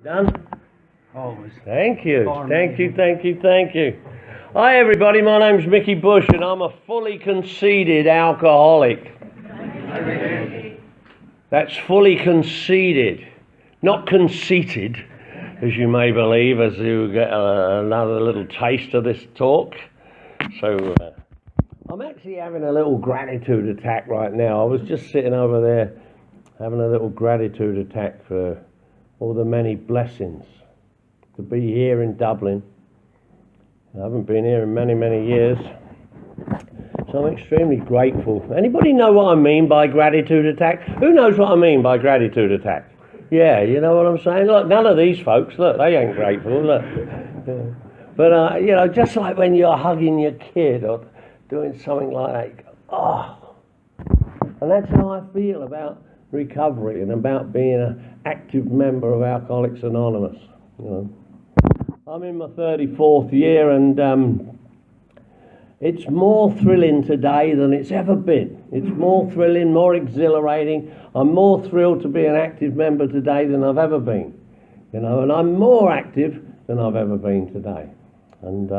Done? Always. Thank you. Thank you. Hi everybody, my name's Mickey Bush and I'm a fully conceded alcoholic. That's fully conceded, not conceited, as you may believe, as you get another little taste of this talk. So I'm actually having a little gratitude attack right now. I was just sitting over there having a little gratitude attack for all the many blessings to be here in Dublin. I haven't been here in many years, so I'm extremely grateful. Anybody know what I mean by gratitude attack? Who knows what I mean by gratitude attack? Yeah, you know what I'm saying? Look, none of these folks, look, they ain't grateful, look. But, you know, just like when you're hugging your kid or doing something like that, you go, oh. And that's how I feel about recovery and about being an active member of Alcoholics Anonymous. You know, I'm in my 34th year, and it's more thrilling today than it's ever been. It's more thrilling, more exhilarating. I'm more thrilled to be an active member today than I've ever been. You know, and I'm more active than I've ever been today. And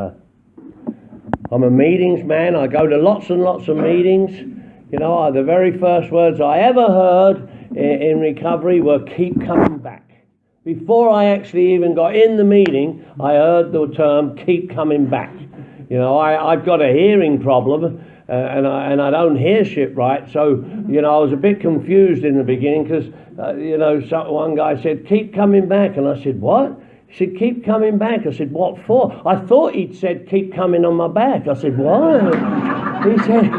I'm a meetings man. I go to lots and lots of meetings. You know, the very first words I ever heard in recovery were "keep coming back." Before I actually even got in the meeting, I heard the term "keep coming back." You know, I've got a hearing problem, and I don't hear shit right. So, you know, I was a bit confused in the beginning because, you know, one guy said, "Keep coming back," and I said, "What?" He said, "Keep coming back." I said, "What for?" I thought he'd said, "Keep coming on my back." I said, "What?" He said,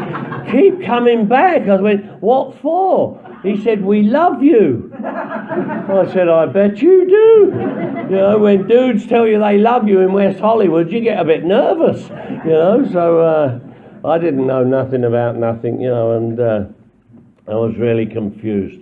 "Keep coming back." I went, "What for?" He said, "We love you." I said, "I bet you do." You know, when dudes tell you they love you in West Hollywood, you get a bit nervous, you know. So I didn't know nothing about nothing, you know, and I was really confused.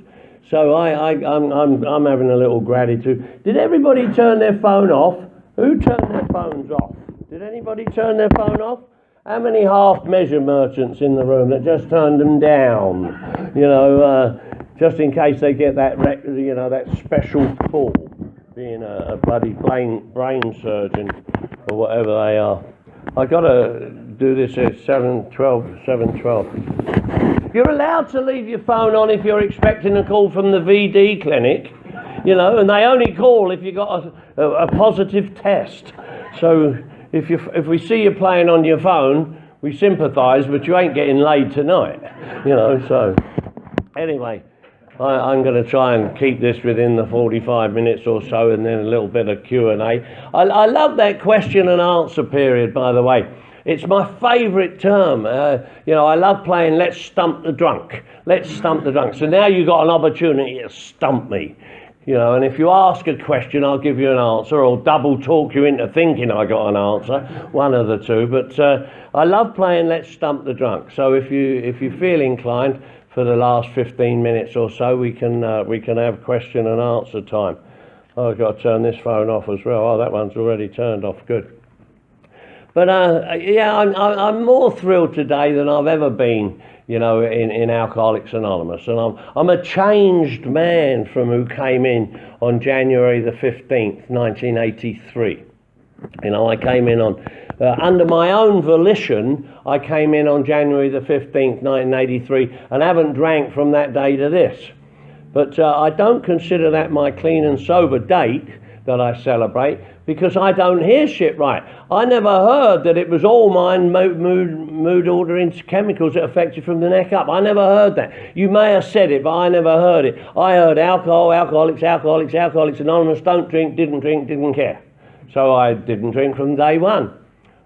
So I'm having a little gratitude. Did everybody turn their phone off? Who turned their phones off? Did anybody turn their phone off? How many half-measure merchants in the room that just turned them down? You know, just in case they get that, you know, that special call, being a bloody brain surgeon or whatever they are. I got to do this at 7:12. You're allowed to leave your phone on if you're expecting a call from the VD clinic, you know, and they only call if you got a positive test. So if we see you playing on your phone, we sympathise, but you ain't getting laid tonight, you know. So anyway, I'm going to try and keep this within the 45 minutes or so, and then a little bit of Q&A. I love that question and answer period, by the way. It's my favourite term. You know, I love playing Let's Stump the Drunk. Let's Stump the Drunk. So now you've got an opportunity to stump me. You know, and if you ask a question, I'll give you an answer, or double talk you into thinking I got an answer, one of the two. But I love playing Let's Stump the Drunk. So if you feel inclined, for the last 15 minutes or so, we can have question and answer time. Oh, I've got to turn this phone off as well. Oh, that one's already turned off. Good. But yeah, I'm more thrilled today than I've ever been, you know, in Alcoholics Anonymous, and I'm a changed man from who came in on January the 15th, 1983. You know, I came in on under my own volition. I came in on January the 15th, 1983, and haven't drank from that day to this. But I don't consider that my clean and sober date that I celebrate, because I don't hear shit right. I never heard that it was all mind, mood altering chemicals that affect you from the neck up. I never heard that. You may have said it, but I never heard it. I heard alcohol, alcoholics Anonymous, don't drink, didn't care. So I didn't drink from day one.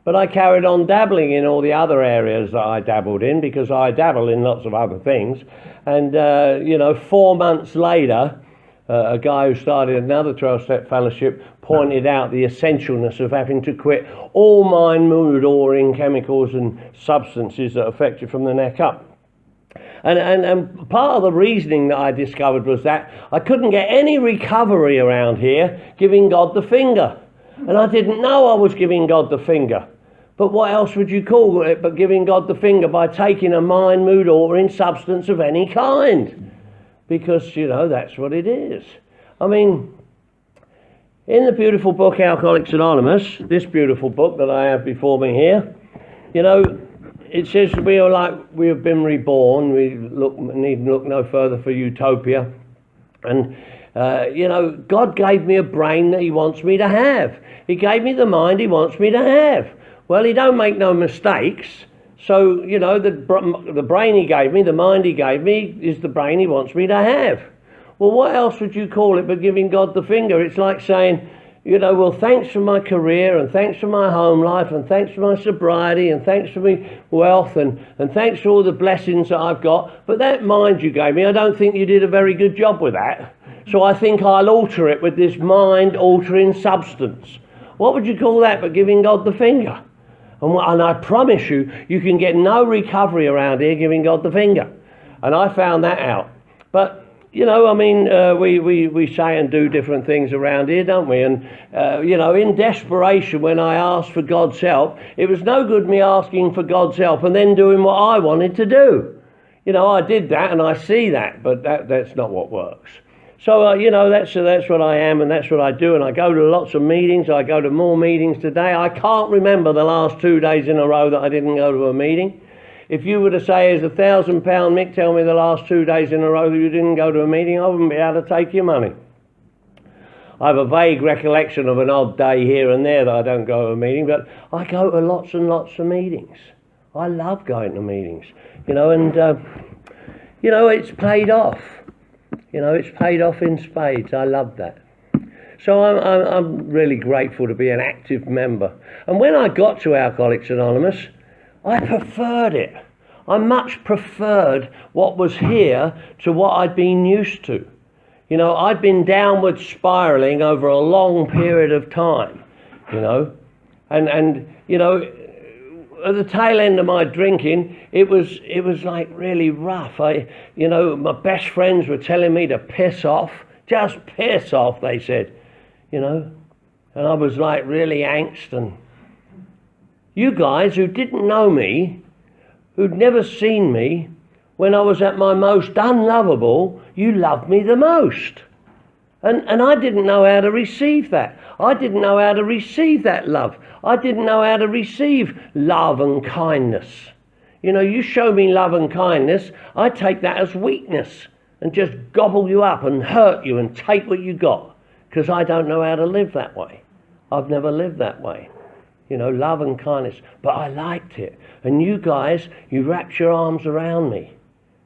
But I carried on dabbling in all the other areas that I dabbled in, because I dabble in lots of other things. And, you know, 4 months later, a guy who started another 12-step fellowship pointed out the essentialness of having to quit all mind, mood altering chemicals and substances that affect you from the neck up. And part of the reasoning that I discovered was that I couldn't get any recovery around here giving God the finger. And I didn't know I was giving God the finger. But what else would you call it but giving God the finger by taking a mind, mood altering substance of any kind? Because, you know, that's what it is. I mean, in the beautiful book Alcoholics Anonymous, this beautiful book that I have before me here, you know, it says we have been reborn. We need look no further for utopia. And, you know, God gave me a brain that he wants me to have. He gave me the mind he wants me to have. Well, he don't make no mistakes. So, you know, the brain he gave me, the mind he gave me, is the brain he wants me to have. Well, what else would you call it but giving God the finger? It's like saying, you know, well, thanks for my career, and thanks for my home life, and thanks for my sobriety, and thanks for my wealth, and thanks for all the blessings that I've got. But that mind you gave me, I don't think you did a very good job with that. So I think I'll alter it with this mind-altering substance. What would you call that but giving God the finger? And I promise you, you can get no recovery around here giving God the finger. And I found that out. But you know, I mean, we say and do different things around here, don't we? And, you know, in desperation, when I asked for God's help, it was no good me asking for God's help and then doing what I wanted to do. You know, I did that and I see that, but that's not what works. So, you know, that's what I am and that's what I do. And I go to lots of meetings. I go to more meetings today. I can't remember the last 2 days in a row that I didn't go to a meeting. If you were to say, as £1,000 Mick, tell me the last 2 days in a row that you didn't go to a meeting, I wouldn't be able to take your money. I have a vague recollection of an odd day here and there that I don't go to a meeting, but I go to lots and lots of meetings. I love going to meetings, you know, and, you know, it's paid off. You know, it's paid off in spades. I love that. So I'm really grateful to be an active member. And when I got to Alcoholics Anonymous, I preferred it. I much preferred what was here to what I'd been used to. You know, I'd been downward spiralling over a long period of time, you know. And you know, at the tail end of my drinking, it was like really rough. You know, my best friends were telling me to piss off. Just piss off, they said, you know. And I was like really angst. And you guys who didn't know me, who'd never seen me, when I was at my most unlovable, you loved me the most. And I didn't know how to receive that. I didn't know how to receive that love. I didn't know how to receive love and kindness. You know, you show me love and kindness, I take that as weakness and just gobble you up and hurt you and take what you got, because I don't know how to live that way. I've never lived that way. You know, love and kindness. But I liked it. And you guys, you wrapped your arms around me.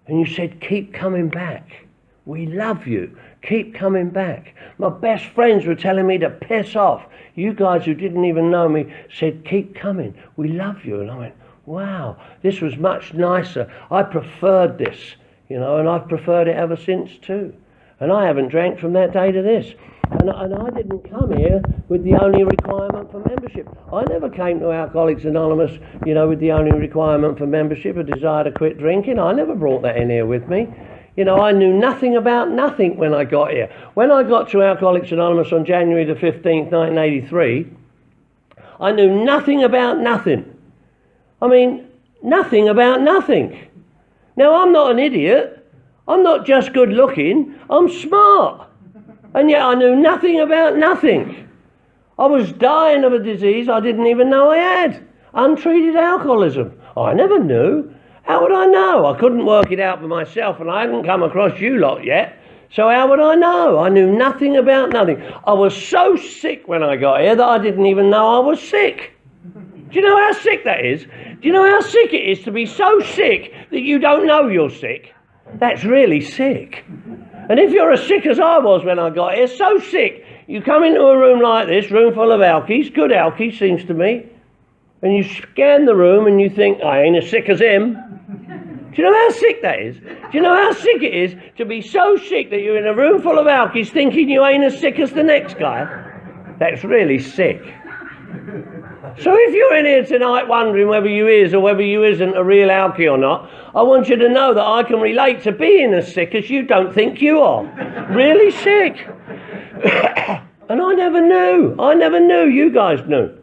And you said, keep coming back. We love you. Keep coming back. My best friends were telling me to piss off. You guys who didn't even know me said, keep coming. We love you. And I went, wow, this was much nicer. I preferred this, you know, and I've preferred it ever since too. And I haven't drank from that day to this. And I didn't come here with the only requirement for membership. I never came to Alcoholics Anonymous, you know, with the only requirement for membership, a desire to quit drinking. I never brought that in here with me. You know, I knew nothing about nothing when I got here. When I got to Alcoholics Anonymous on January the 15th, 1983, I knew nothing about nothing. I mean, nothing about nothing. Now, I'm not an idiot. I'm not just good looking. I'm smart. And yet I knew nothing about nothing. I was dying of a disease I didn't even know I had. Untreated alcoholism. I never knew. How would I know? I couldn't work it out for myself, and I hadn't come across you lot yet. So how would I know? I knew nothing about nothing. I was so sick when I got here that I didn't even know I was sick. Do you know how sick that is? Do you know how sick it is to be so sick that you don't know you're sick? That's really sick. And if you're as sick as I was when I got here, so sick, you come into a room like this, room full of alkies, good alkies seems to me, and you scan the room and you think, I ain't as sick as him. Do you know how sick that is? Do you know how sick it is to be so sick that you're in a room full of alkies thinking you ain't as sick as the next guy? That's really sick. So if you're in here tonight wondering whether you is or whether you isn't a real alkie or not, I want you to know that I can relate to being as sick as you don't think you are. Really sick. And I never knew. I never knew. You guys knew.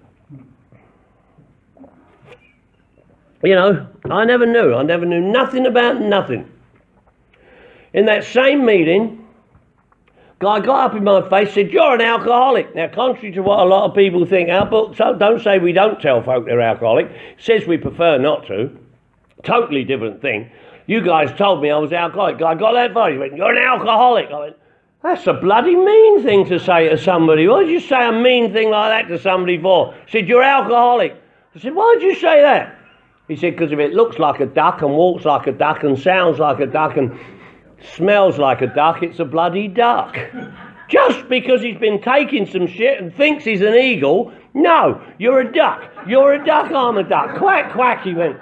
You know, I never knew. I never knew nothing about nothing. In that same meeting, Guy got up in my face, said, "You're an alcoholic." Now, contrary to what a lot of people think, our book don't say we don't tell folk they're alcoholic. It says we prefer not to. Totally different thing. You guys told me I was alcoholic. Guy got that far. He went, "You're an alcoholic." I went, "That's a bloody mean thing to say to somebody. What did you say a mean thing like that to somebody for?" He said, "You're alcoholic." I said, "Why did you say that?" He said, "Because if it looks like a duck and walks like a duck and sounds like a duck and smells like a duck, it's a bloody duck." Just because he's been taking some shit and thinks he's an eagle, no, you're a duck. You're a duck, I'm a duck. Quack, quack, he went.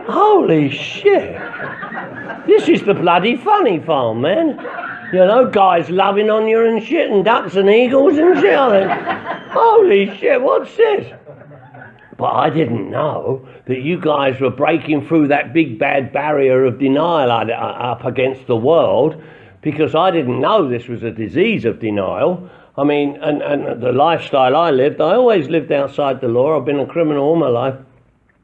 Holy shit. This is the bloody funny farm, man. You know, guys loving on you and shit, and ducks and eagles and shit. I think, holy shit, what's this? But I didn't know that you guys were breaking through that big bad barrier of denial up against the world, because I didn't know this was a disease of denial. I mean, and the lifestyle I lived, I always lived outside the law. I've been a criminal all my life,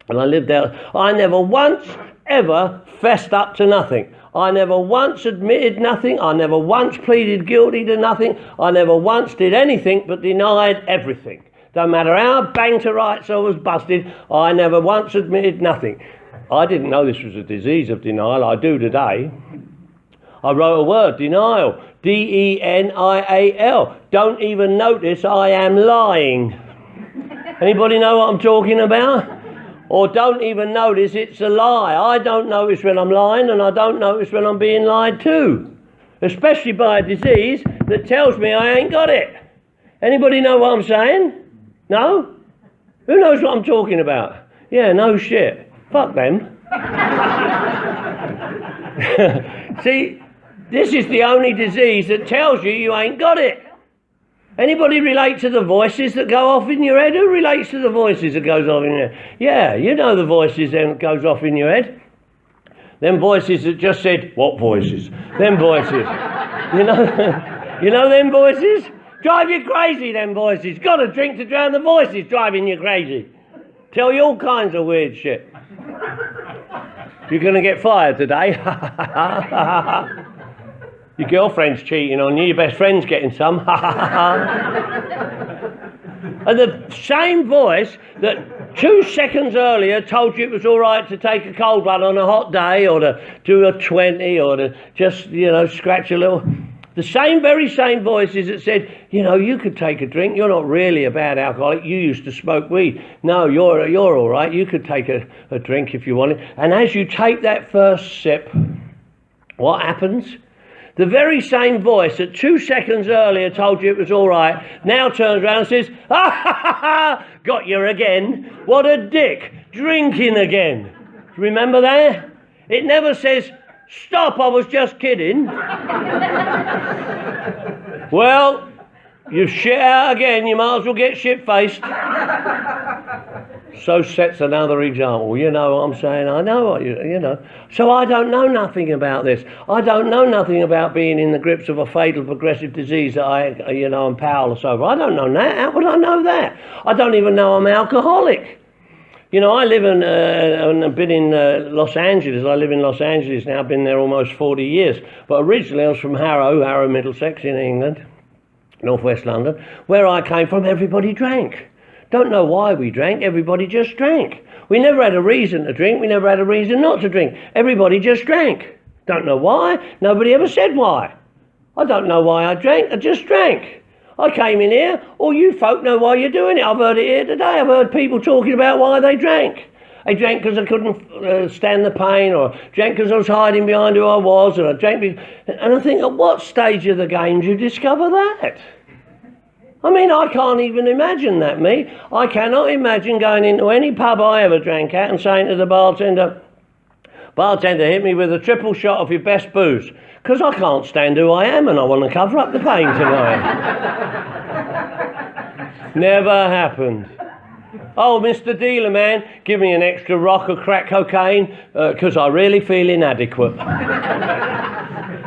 and I lived out. I never once ever fessed up to nothing. I never once admitted nothing. I never once pleaded guilty to nothing. I never once did anything but denied everything. Don't matter how bang to rights I was busted, I never once admitted nothing. I didn't know this was a disease of denial. I do today. I wrote a word, denial, D-E-N-I-A-L. Don't even notice I am lying. Anybody know what I'm talking about? Or don't even notice it's a lie. I don't notice when I'm lying, and I don't notice when I'm being lied to. Especially by a disease that tells me I ain't got it. Anybody know what I'm saying? No? Who knows what I'm talking about? Yeah, no shit. Fuck them. See, this is the only disease that tells you ain't got it. Anybody relate to the voices that go off in your head? Who relates to the voices that goes off in your head? Yeah, you know the voices that goes off in your head. Them voices that just said, what voices? Them voices. You know them voices? Drive you crazy, them voices. Got a drink to drown the voices driving you crazy. Tell you all kinds of weird shit. You're going to get fired today. Your girlfriend's cheating on you, your best friend's getting some. And the same voice that 2 seconds earlier told you it was all right to take a cold one on a hot day, or to do a 20, or to just, scratch a little. The very same voices that said, you could take a drink. You're not really a bad alcoholic. You used to smoke weed. No, you're all right. You could take a drink if you wanted. And as you take that first sip, what happens? The very same voice that 2 seconds earlier told you it was all right now turns around and says, "Ha ha ha ha! Got you again. What a dick! Drinking again." Remember that? It never says, "Stop, I was just kidding." Well, you've shit out again, you might as well get shit-faced. So sets another example. You know what I'm saying? I know what you know. So I don't know nothing about this. I don't know nothing about being in the grips of a fatal progressive disease that I'm powerless over. I don't know that. How would I know that? I don't even know I'm alcoholic. I live and I've been in Los Angeles. I live in Los Angeles now. I've been there almost 40 years. But originally I was from Harrow, Middlesex in England, northwest London. Where I came from, everybody drank. Don't know why we drank. Everybody just drank. We never had a reason to drink. We never had a reason not to drink. Everybody just drank. Don't know why. Nobody ever said why. I don't know why I drank. I just drank. I came in here, all you folk know why you're doing it. I've heard it here today. I've heard people talking about why they drank. They drank because I couldn't stand the pain, or drank because I was hiding behind who I was, and I drank and I think, at what stage of the game do you discover that? I mean, I can't even imagine that, me. I cannot imagine going into any pub I ever drank at and saying to the bartender, hit me with a triple shot of your best booze. Because I can't stand who I am and I want to cover up the pain tonight. Never happened. Oh, Mr. Dealer Man, give me an extra rock of crack cocaine because I really feel inadequate.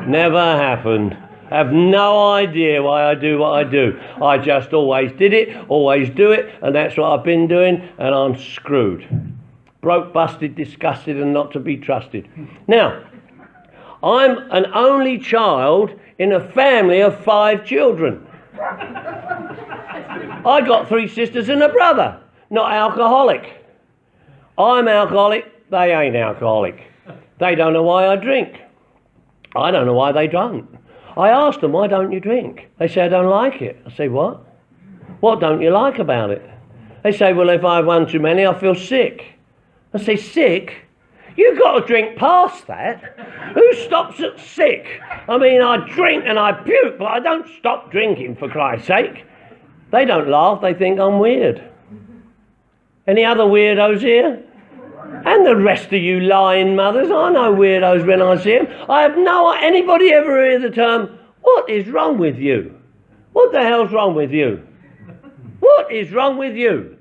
Never happened. I have no idea why I do what I do. I just always did it, always do it, and that's what I've been doing, and I'm screwed. Broke, busted, disgusted, and not to be trusted. Now, I'm an only child in a family of 5 children. I got 3 sisters and a brother, not alcoholic. I'm alcoholic, they ain't alcoholic. They don't know why I drink. I don't know why they don't. I asked them, why don't you drink? They say, I don't like it. I say, what? What don't you like about it? They say, well, if I have one too many, I feel sick. I say, sick? You've got to drink past that. Who stops at sick? I mean, I drink and I puke, but I don't stop drinking, for Christ's sake. They don't laugh, they think I'm weird. Any other weirdos here? And the rest of you lying mothers, I know weirdos when I see them. I have anybody ever hear the term, what is wrong with you? What the hell's wrong with you? What is wrong with you?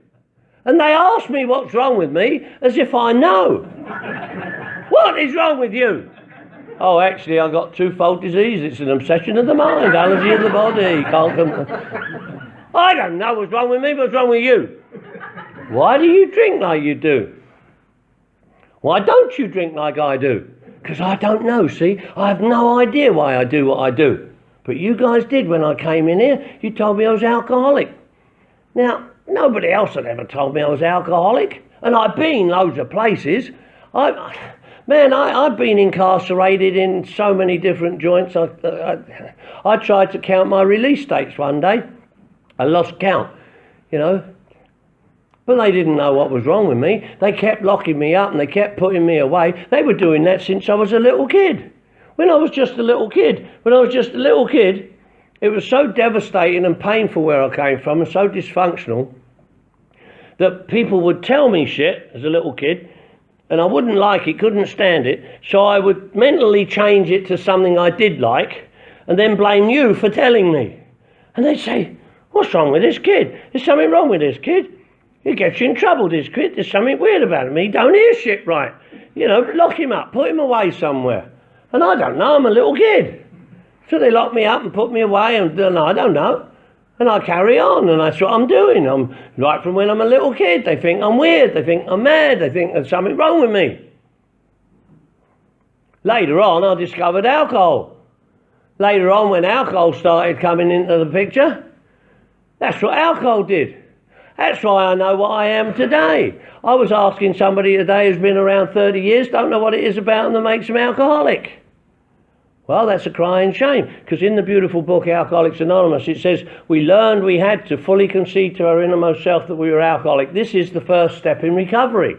And they ask me what's wrong with me as if I know. What is wrong with you? Oh, actually, I've got twofold disease. It's an obsession of the mind, allergy of the body. Can't come. I don't know what's wrong with me, what's wrong with you? Why do you drink like you do? Why don't you drink like I do? Because I don't know, see? I have no idea why I do what I do. But you guys did when I came in here. You told me I was alcoholic. Now, nobody else had ever told me I was alcoholic. And I've been loads of places. I've been incarcerated in so many different joints. I tried to count my release dates one day. I lost count, you know. But they didn't know what was wrong with me. They kept locking me up and they kept putting me away. They were doing that since I was a little kid. When I was just a little kid, it was so devastating and painful where I came from and so dysfunctional that people would tell me shit as a little kid and I wouldn't like it, couldn't stand it. So I would mentally change it to something I did like and then blame you for telling me. And they'd say, what's wrong with this kid? There's something wrong with this kid. He gets you in trouble, this kid. There's something weird about him. He don't hear shit right. You know, lock him up, put him away somewhere. And I don't know, I'm a little kid. So they lock me up and put me away and I don't know. And I carry on and that's what I'm doing. I'm right from when I'm a little kid. They think I'm weird, they think I'm mad, they think there's something wrong with me. Later on, I discovered alcohol. Later on, when alcohol started coming into the picture, that's what alcohol did. That's why I know what I am today. I was asking somebody today who's been around 30 years, don't know what it is about them that makes them alcoholic. Well, that's a crying shame, because in the beautiful book, Alcoholics Anonymous, it says, we learned we had to fully concede to our innermost self that we were alcoholic. This is the first step in recovery.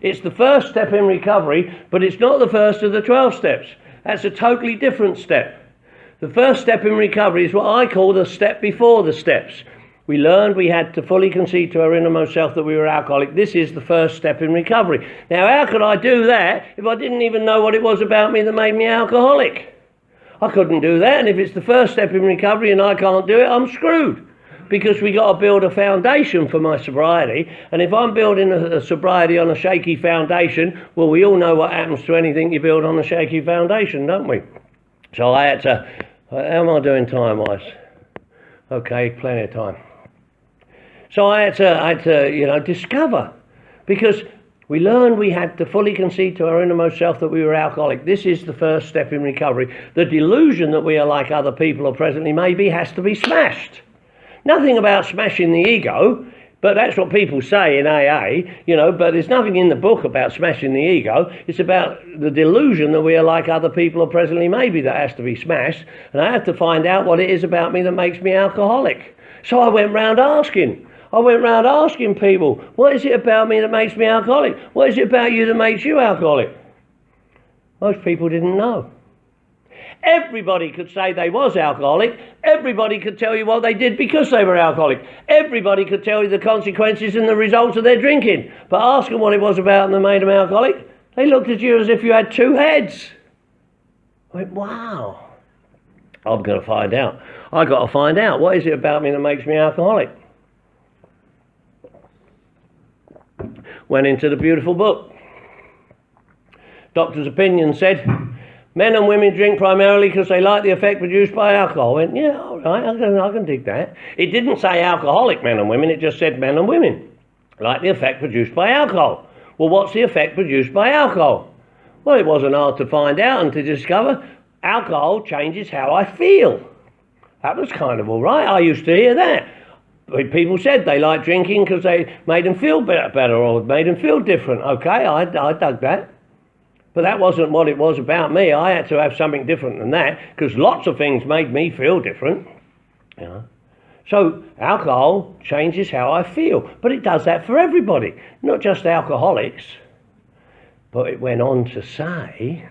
It's the first step in recovery, but it's not the first of the 12 steps. That's a totally different step. The first step in recovery is what I call the step before the steps. We learned we had to fully concede to our innermost self that we were alcoholic. This is the first step in recovery. Now, how could I do that if I didn't even know what it was about me that made me alcoholic? I couldn't do that, and if it's the first step in recovery and I can't do it, I'm screwed. Because we got to build a foundation for my sobriety, and if I'm building a sobriety on a shaky foundation, well, we all know what happens to anything you build on a shaky foundation, don't we? So I had to, how am I doing time-wise? Okay, plenty of time. So I had to, discover, because we learned we had to fully concede to our innermost self that we were alcoholic. This is the first step in recovery. The delusion that we are like other people or presently maybe has to be smashed. Nothing about smashing the ego, but that's what people say in AA, but there's nothing in the book about smashing the ego. It's about the delusion that we are like other people or presently maybe that has to be smashed. And I have to find out what it is about me that makes me alcoholic. So I went round asking people, what is it about me that makes me alcoholic? What is it about you that makes you alcoholic? Most people didn't know. Everybody could say they was alcoholic. Everybody could tell you what they did because they were alcoholic. Everybody could tell you the consequences and the results of their drinking. But ask them what it was about them that made them alcoholic. They looked at you as if you had 2 heads. I went, wow. I'm going to find out. I've got to find out. What is it about me that makes me alcoholic? Went into the beautiful book. Doctor's opinion said, men and women drink primarily because they like the effect produced by alcohol. I went, yeah, all right, I can dig that. It didn't say alcoholic men and women, it just said men and women like the effect produced by alcohol. Well, what's the effect produced by alcohol? Well, it wasn't hard to find out and to discover. alcohol changes how I feel. That was kind of all right. I used to hear that. People said they liked drinking because they made them feel better or made them feel different. Okay, I dug that. But that wasn't what it was about me. I had to have something different than that because lots of things made me feel different. You know. So alcohol changes how I feel. But it does that for everybody, not just alcoholics. But it went on to say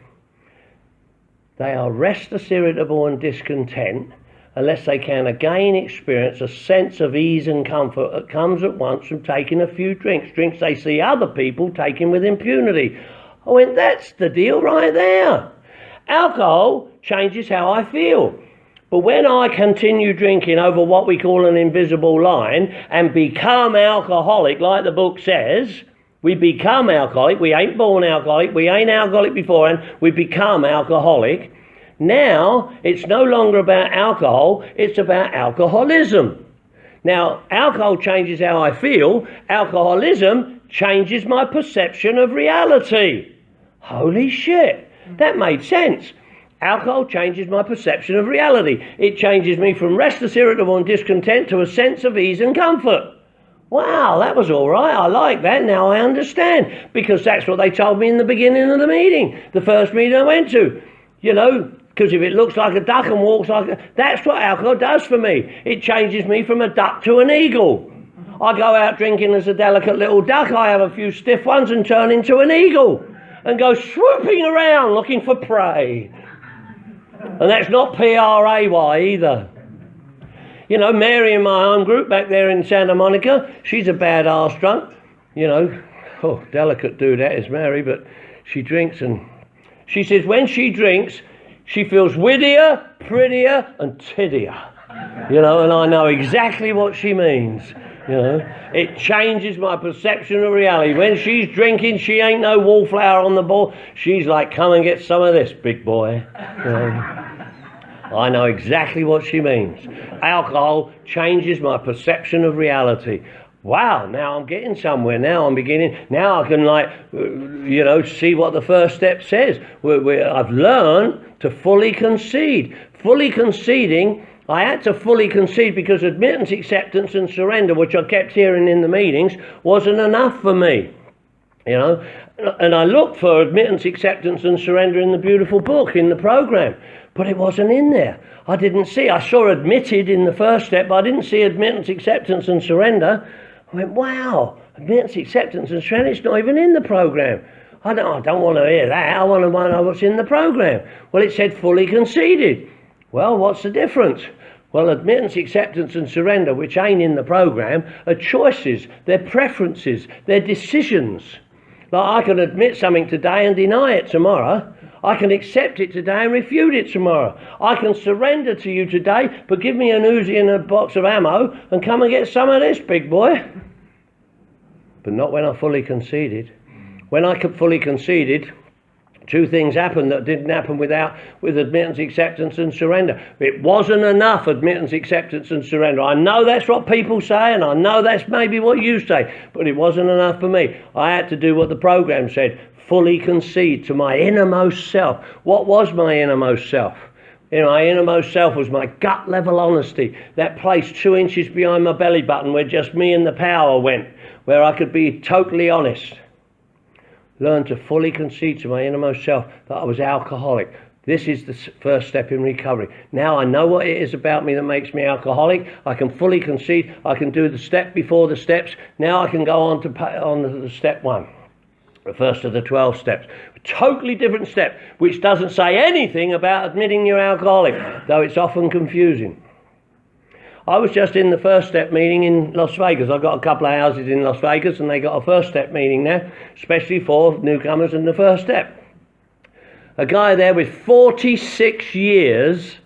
they are restless, irritable and discontent unless they can again experience a sense of ease and comfort that comes at once from taking a few drinks they see other people taking with impunity. I went, that's the deal right there. Alcohol changes how I feel. But when I continue drinking over what we call an invisible line and become alcoholic, like the book says, we become alcoholic. We ain't born alcoholic. We ain't alcoholic beforehand. We become alcoholic. Now, it's no longer about alcohol, it's about alcoholism. Now, alcohol changes how I feel. Alcoholism changes my perception of reality. Holy shit, that made sense. Alcohol changes my perception of reality. It changes me from restless, irritable and discontent to a sense of ease and comfort. Wow, that was all right. I like that. Now I understand. Because that's what they told me in the beginning of the meeting, the first meeting I went to. You know, because if it looks like a duck and walks like a... That's what alcohol does for me. It changes me from a duck to an eagle. I go out drinking as a delicate little duck. I have a few stiff ones and turn into an eagle and go swooping around looking for prey. And that's not P-R-A-Y either. You know, Mary in my home group back there in Santa Monica, she's a bad arse drunk. You know, delicate do that is Mary, but she drinks and she says when she drinks, she feels wittier, prettier and tiddier. You know, and I know exactly what she means. You know, it changes my perception of reality. When she's drinking, she ain't no wallflower on the ball. She's like, come and get some of this, big boy. You know, I know exactly what she means. Alcohol changes my perception of reality. Wow, now I'm getting somewhere. Now I'm beginning. Now I can see what the first step says. I've learned to fully concede. Fully conceding, I had to fully concede because admittance, acceptance and surrender, which I kept hearing in the meetings, wasn't enough for me. You know, and I looked for admittance, acceptance and surrender in the beautiful book, in the program, but it wasn't in there. I didn't see. I saw admitted in the first step, but I didn't see admittance, acceptance and surrender. I went, wow, admittance, acceptance and surrender, it's not even in the program. I don't want to hear that. I want to know what's in the program. Well, it said fully conceded. Well, what's the difference? Well, admittance, acceptance and surrender, which ain't in the program, are choices, they're preferences, they're decisions. Like I can admit something today and deny it tomorrow. I can accept it today and refute it tomorrow. I can surrender to you today, but give me an Uzi and a box of ammo and come and get some of this, big boy. But not when I fully conceded. When I fully conceded, two things happened that didn't happen with admittance, acceptance and surrender. It wasn't enough admittance, acceptance and surrender. I know that's what people say and I know that's maybe what you say, but it wasn't enough for me. I had to do what the program said, fully concede to my innermost self. What was my innermost self? You know, my innermost self was my gut level honesty, that place 2 inches behind my belly button where just me and the power went, where I could be totally honest. Learn to fully concede to my innermost self that I was alcoholic. This is the first step in recovery. Now I know what it is about me that makes me alcoholic. I can fully concede. I can do the step before the steps. Now I can go on to step 1, the first of the 12 steps. A totally different step, which doesn't say anything about admitting you're alcoholic, though it's often confusing. I was just in the first step meeting in Las Vegas. I've got a couple of houses in Las Vegas and they got a first step meeting now, especially for newcomers in the first step. A guy there with 46 years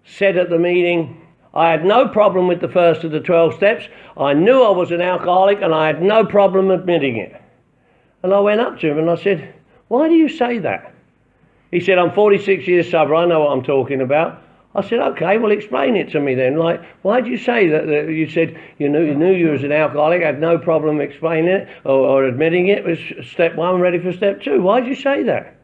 said at the meeting, I had no problem with the first of the 12 steps. I knew I was an alcoholic and I had no problem admitting it. And I went up to him and I said, why do you say that? He said, I'm 46 years sober. I know what I'm talking about. I said, okay, well, explain it to me then. Like, why did you say that you said you knew you was an alcoholic, had no problem explaining it or admitting it was step 1, ready for step 2? Why did you say that?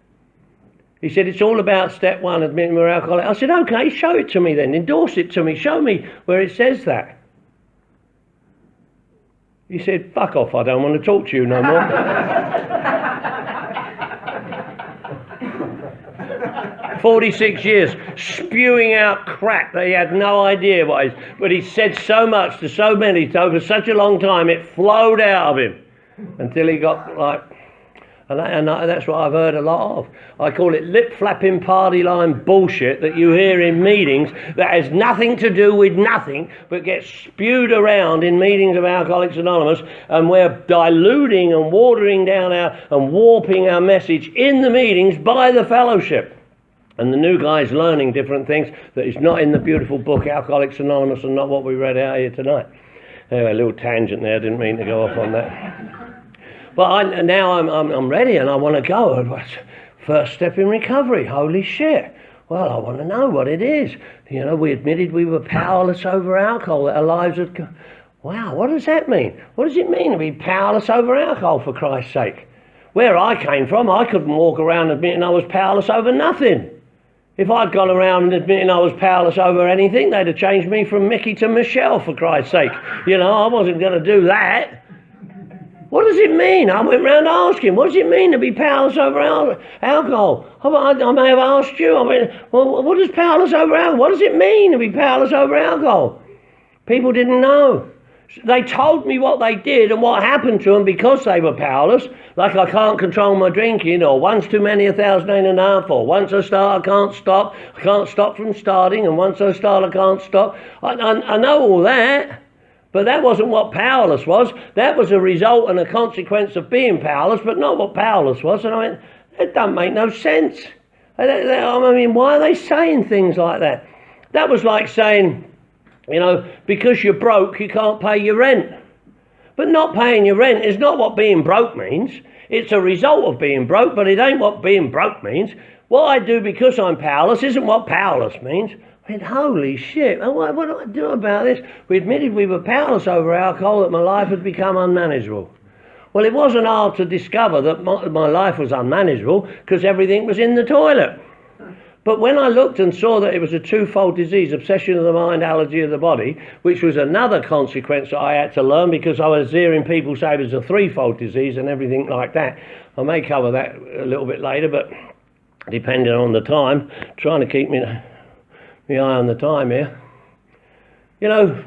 He said, it's all about step one, admitting we're alcoholic. I said, okay, show it to me then. Endorse it to me. Show me where it says that. He said, fuck off, I don't want to talk to you no more. 46 years, spewing out crap that he had no idea what it is. But he said so much to so many over such a long time, it flowed out of him until he got like... And that's what I've heard a lot of. I call it lip-flapping party line bullshit that you hear in meetings that has nothing to do with nothing but gets spewed around in meetings of Alcoholics Anonymous, and we're diluting and watering down and warping our message in the meetings by the fellowship. And the new guy's learning different things that is not in the beautiful book Alcoholics Anonymous and not what we read out here tonight. Anyway, a little tangent there, didn't mean to go off on that. But now I'm ready and I want to go. First step in recovery, holy shit. Well, I want to know what it is. You know, we admitted we were powerless over alcohol, that our lives had... Wow, what does that mean? What does it mean to be powerless over alcohol, for Christ's sake? Where I came from, I couldn't walk around admitting I was powerless over nothing. If I'd gone around admitting I was powerless over anything, they'd have changed me from Mickey to Michelle, for Christ's sake. You know, I wasn't going to do that. What does it mean? I went round asking, what does it mean to be powerless over alcohol? I may have asked you. I mean, well, what does powerless over alcohol? What does it mean to be powerless over alcohol? People didn't know. They told me what they did and what happened to them because they were powerless. Like, I can't control my drinking, or one's too many, 1,000 ain't enough, or once I start I can't stop from starting, and once I start I can't stop. I know all that. But that wasn't what powerless was. That was a result and a consequence of being powerless, but not what powerless was. And I went, that doesn't make no sense. I mean, why are they saying things like that? That was like saying, you know, because you're broke, you can't pay your rent. But not paying your rent is not what being broke means. It's a result of being broke, but it ain't what being broke means. What I do because I'm powerless isn't what powerless means. I mean, holy shit, what do I do about this? We admitted we were powerless over alcohol, that my life had become unmanageable. Well, it wasn't hard to discover that my life was unmanageable because everything was in the toilet. But when I looked and saw that it was a twofold disease, obsession of the mind, allergy of the body, which was another consequence that I had to learn because I was hearing people say it was a threefold disease and everything like that. I may cover that a little bit later, but depending on the time, trying to keep my eye on the time here. You know,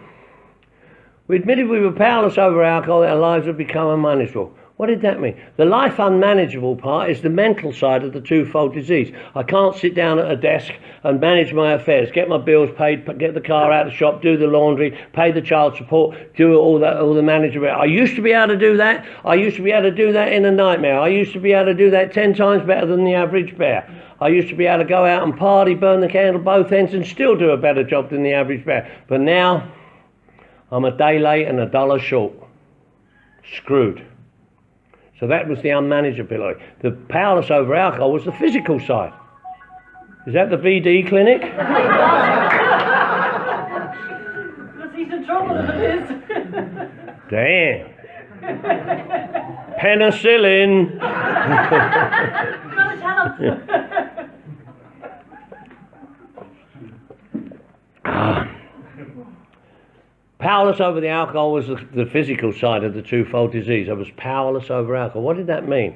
we admitted we were powerless over alcohol, that our lives had become unmanageable. What did that mean? The life unmanageable part is the mental side of the twofold disease. I can't sit down at a desk and manage my affairs, get my bills paid, get the car out of the shop, do the laundry, pay the child support, do all the management. I used to be able to do that. I used to be able to do that in a nightmare. I used to be able to do that 10 times better than the average bear. I used to be able to go out and party, burn the candle both ends, and still do a better job than the average bear. But now, I'm a day late and $1 short. Screwed. So that was the unmanageability. The powerless over alcohol was the physical side. Is that the VD clinic? Because he's in trouble if it is. Damn. Penicillin. Gotta tell him. Powerless over the alcohol was the physical side of the twofold disease. I was powerless over alcohol. What did that mean?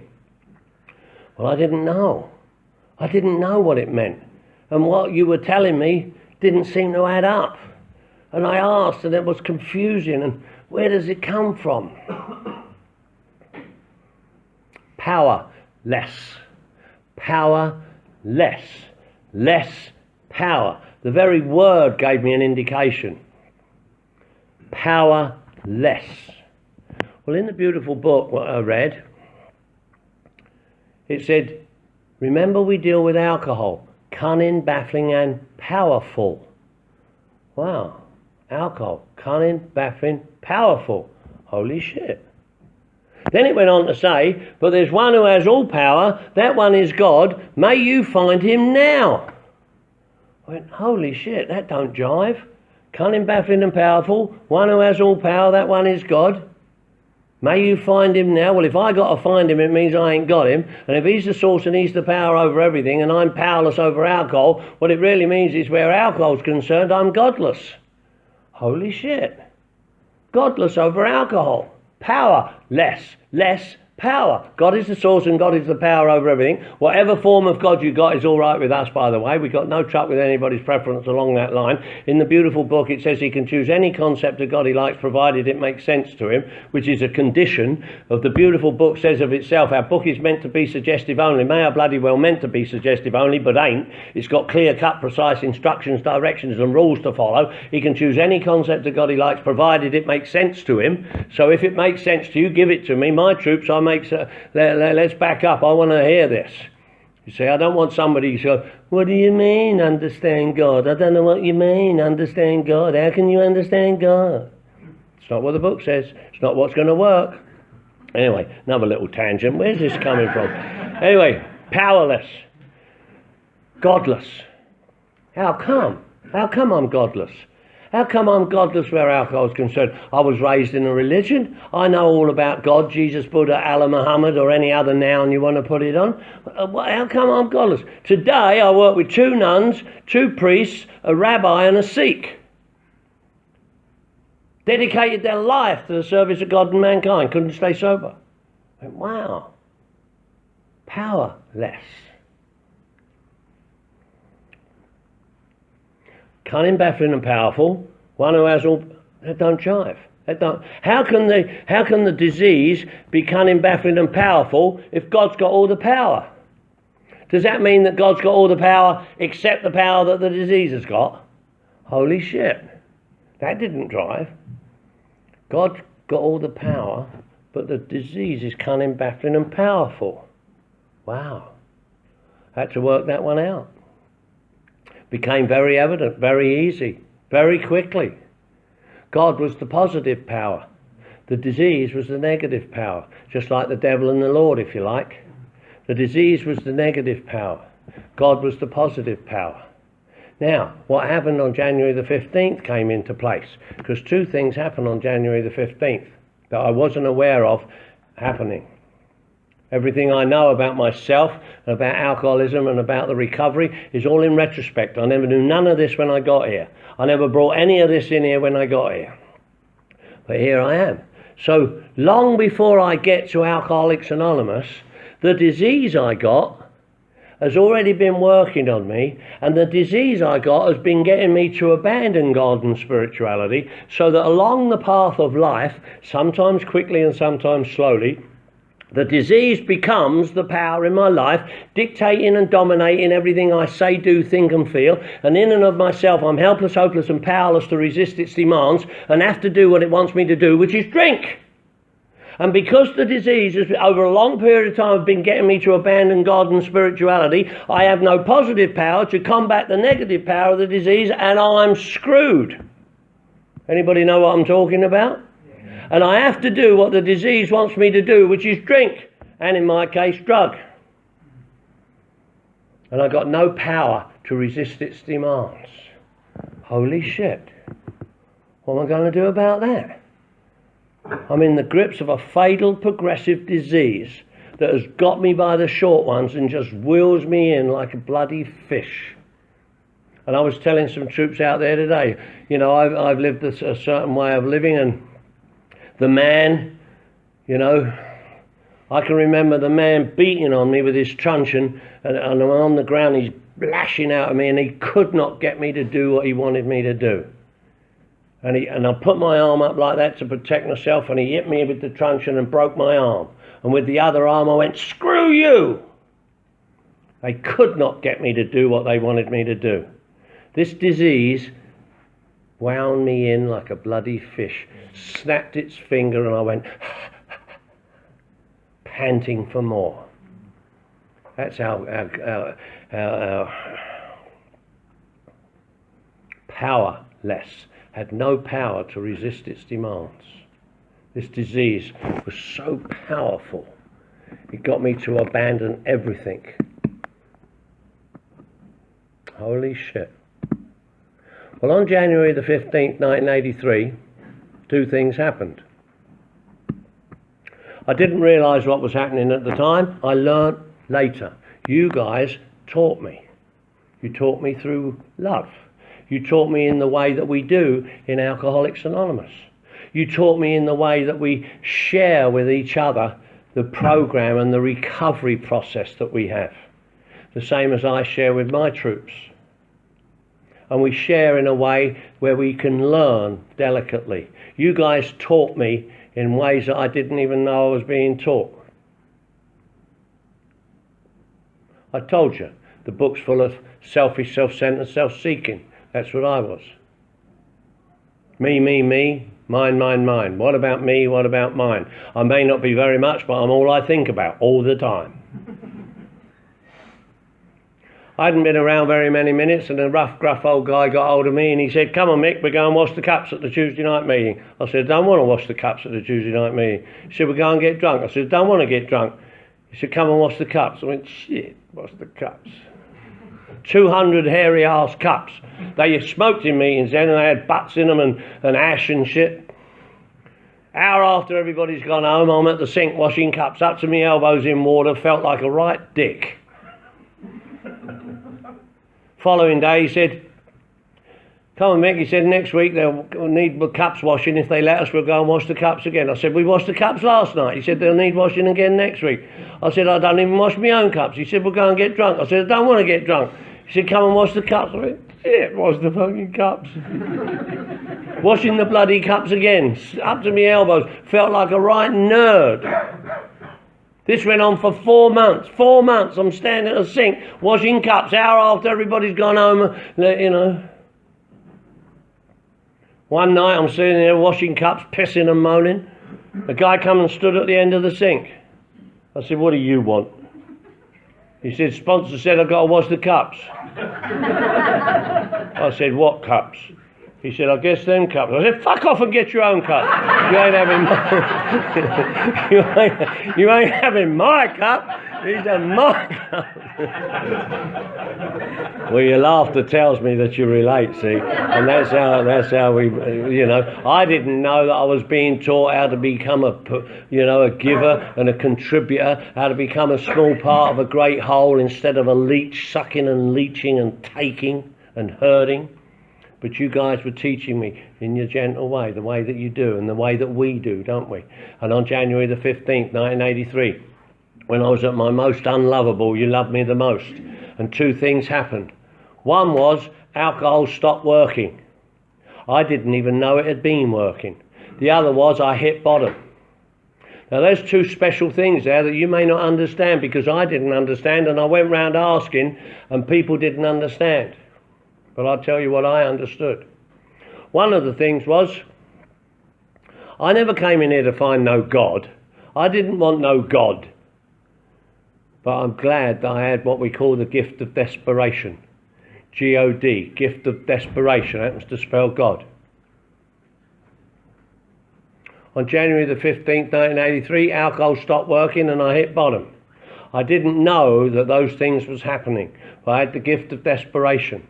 Well, I didn't know. I didn't know what it meant. And what you were telling me didn't seem to add up. And I asked, and it was confusing. And where does it come from? Powerless. Powerless. Less power. The very word gave me an indication. Powerless. Well, in the beautiful book what I read, it said, remember we deal with alcohol, cunning, baffling and powerful. Wow. Alcohol, cunning, baffling, powerful. Holy shit. Then it went on to say, but there's one who has all power, that one is God, may you find him now. I went, holy shit, that don't jive. Cunning, baffling and powerful, one who has all power, that one is God. May you find him now. Well, if I got to find him, it means I ain't got him. And if he's the source and he's the power over everything and I'm powerless over alcohol, what it really means is where alcohol's concerned, I'm godless. Holy shit. Godless over alcohol. Power. Less power. God is the source and God is the power over everything. Whatever form of God you got is all right with us, by the way. We've got no trouble with anybody's preference along that line. In the beautiful book, it says he can choose any concept of God he likes, provided it makes sense to him, which is a condition of the beautiful book says of itself. Our book is meant to be suggestive only. May I bloody well meant to be suggestive only, but ain't. It's got clear-cut, precise instructions, directions and rules to follow. He can choose any concept of God he likes, provided it makes sense to him. So if it makes sense to you, give it to me. My troops, let's back up. I want to hear this. You see, I don't want somebody to go, what do you mean, understand God? I don't know what you mean, understand God. How can you understand God? It's not what the book says. It's not what's going to work. Anyway, another little tangent. Where's this coming from? Anyway, powerless. Godless. How come? How come I'm godless? How come I'm godless where alcohol is concerned? I was raised in a religion. I know all about God, Jesus, Buddha, Allah, Muhammad, or any other noun you want to put it on. How come I'm godless? Today I work with 2 nuns, 2 priests, a rabbi and a Sikh. Dedicated their life to the service of God and mankind. Couldn't stay sober. Wow. Powerless. Cunning, baffling and powerful, one who has all, that don't jive. That don't. How can the disease be cunning, baffling and powerful if God's got all the power? Does that mean that God's got all the power except the power that the disease has got? Holy shit. That didn't drive. God's got all the power, but the disease is cunning, baffling and powerful. Wow. Had to work that one out. Became very evident, very easy, very quickly. God was the positive power. The disease was the negative power, just like the devil and the Lord, if you like. The disease was the negative power. God was the positive power. Now, what happened on January the 15th came into place, because 2 things happened on January the 15th that I wasn't aware of happening. Everything I know about myself, about alcoholism and about the recovery is all in retrospect. I never knew none of this when I got here. I never brought any of this in here when I got here. But here I am. So long before I get to Alcoholics Anonymous, the disease I got has already been working on me, and the disease I got has been getting me to abandon God and spirituality, so that along the path of life, sometimes quickly and sometimes slowly, the disease becomes the power in my life, dictating and dominating everything I say, do, think and feel. And in and of myself, I'm helpless, hopeless and powerless to resist its demands and have to do what it wants me to do, which is drink. And because the disease has, over a long period of time, been getting me to abandon God and spirituality, I have no positive power to combat the negative power of the disease, and I'm screwed. Anybody know what I'm talking about? And I have to do what the disease wants me to do, which is drink, and in my case, drug. And I've got no power to resist its demands. Holy shit. What am I going to do about that? I'm in the grips of a fatal progressive disease that has got me by the short ones and just wheels me in like a bloody fish. And I was telling some troops out there today, you know, I've lived a certain way of living, and the man, you know, I can remember the man beating on me with his truncheon, and I'm on the ground, he's lashing out at me, and he could not get me to do what he wanted me to do. And I put my arm up like that to protect myself, and he hit me with the truncheon and broke my arm. And with the other arm I went, screw you! They could not get me to do what they wanted me to do. This disease wound me in like a bloody fish, snapped its finger, and I went panting for more. That's how powerless, had no power to resist its demands. This disease was so powerful, it got me to abandon everything. Holy shit. Well, on January the 15th, 1983, 2 things happened. I didn't realise what was happening at the time. I learnt later. You guys taught me. You taught me through love. You taught me in the way that we do in Alcoholics Anonymous. You taught me in the way that we share with each other the program and the recovery process that we have. The same as I share with my troops. And we share in a way where we can learn delicately. You guys taught me in ways that I didn't even know I was being taught. I told you, the book's full of selfish, self-centered, self-seeking. That's what I was. Me, mine, mine, mine. What about me? What about mine? I may not be very much, but I'm all I think about all the time. I hadn't been around very many minutes and a rough, gruff old guy got hold of me and he said, come on Mick, we're going to wash the cups at the Tuesday night meeting. I said, I don't want to wash the cups at the Tuesday night meeting. He said, we're going to get drunk. I said, I don't want to get drunk. He said, come and wash the cups. I went, shit, wash the cups. 200 hairy ass cups. They smoked in meetings then and they had butts in them and ash and shit. Hour after everybody's gone home, I'm at the sink washing cups up to my elbows in water, felt like a right dick. Following day he said, come on Mick, he said next week they'll need the cups washing. If they let us, we'll go and wash the cups again. I said, we washed the cups last night. He said, they'll need washing again next week. I said, I don't even wash my own cups. He said, we'll go and get drunk. I said, I don't want to get drunk. He said, come and wash the cups. I went, shit, wash the fucking cups. Washing the bloody cups again, up to my elbows. Felt like a right nerd. This went on for 4 months. 4 months I'm standing at a sink, washing cups, hour after everybody's gone home, you know. One night I'm sitting there washing cups, pissing and moaning. A guy come and stood at the end of the sink. I said, what do you want? He said, sponsor said I've got to wash the cups. I said, what cups? He said, I guess them cups. I said, fuck off and get your own cup. You ain't having my, you ain't having my cup. He said, my cup. Well, your laughter tells me that you relate, see. And that's how we, you know. I didn't know that I was being taught how to become a giver and a contributor, how to become a small part of a great whole instead of a leech, sucking and leeching and taking and hurting. But you guys were teaching me in your gentle way, the way that you do and the way that we do, don't we? And on January the 15th, 1983, when I was at my most unlovable, you loved me the most. And two things happened. One was alcohol stopped working. I didn't even know it had been working. The other was I hit bottom. Now there's two special things there that you may not understand because I didn't understand and I went round asking and people didn't understand. But I'll tell you what I understood. One of the things was, I never came in here to find no God. I didn't want no God. But I'm glad that I had what we call the gift of desperation. G-O-D, gift of desperation, happens to spell God. On January the 15th, 1983, alcohol stopped working and I hit bottom. I didn't know that those things was happening, but I had the gift of desperation.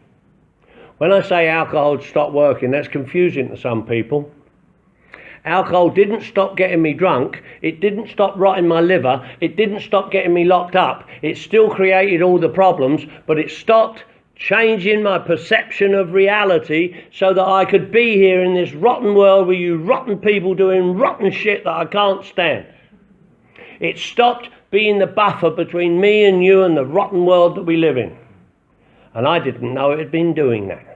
When I say alcohol stopped working, that's confusing to some people. Alcohol didn't stop getting me drunk, it didn't stop rotting my liver, it didn't stop getting me locked up. It still created all the problems, but it stopped changing my perception of reality so that I could be here in this rotten world with you rotten people doing rotten shit that I can't stand. It stopped being the buffer between me and you and the rotten world that we live in. And I didn't know it had been doing that.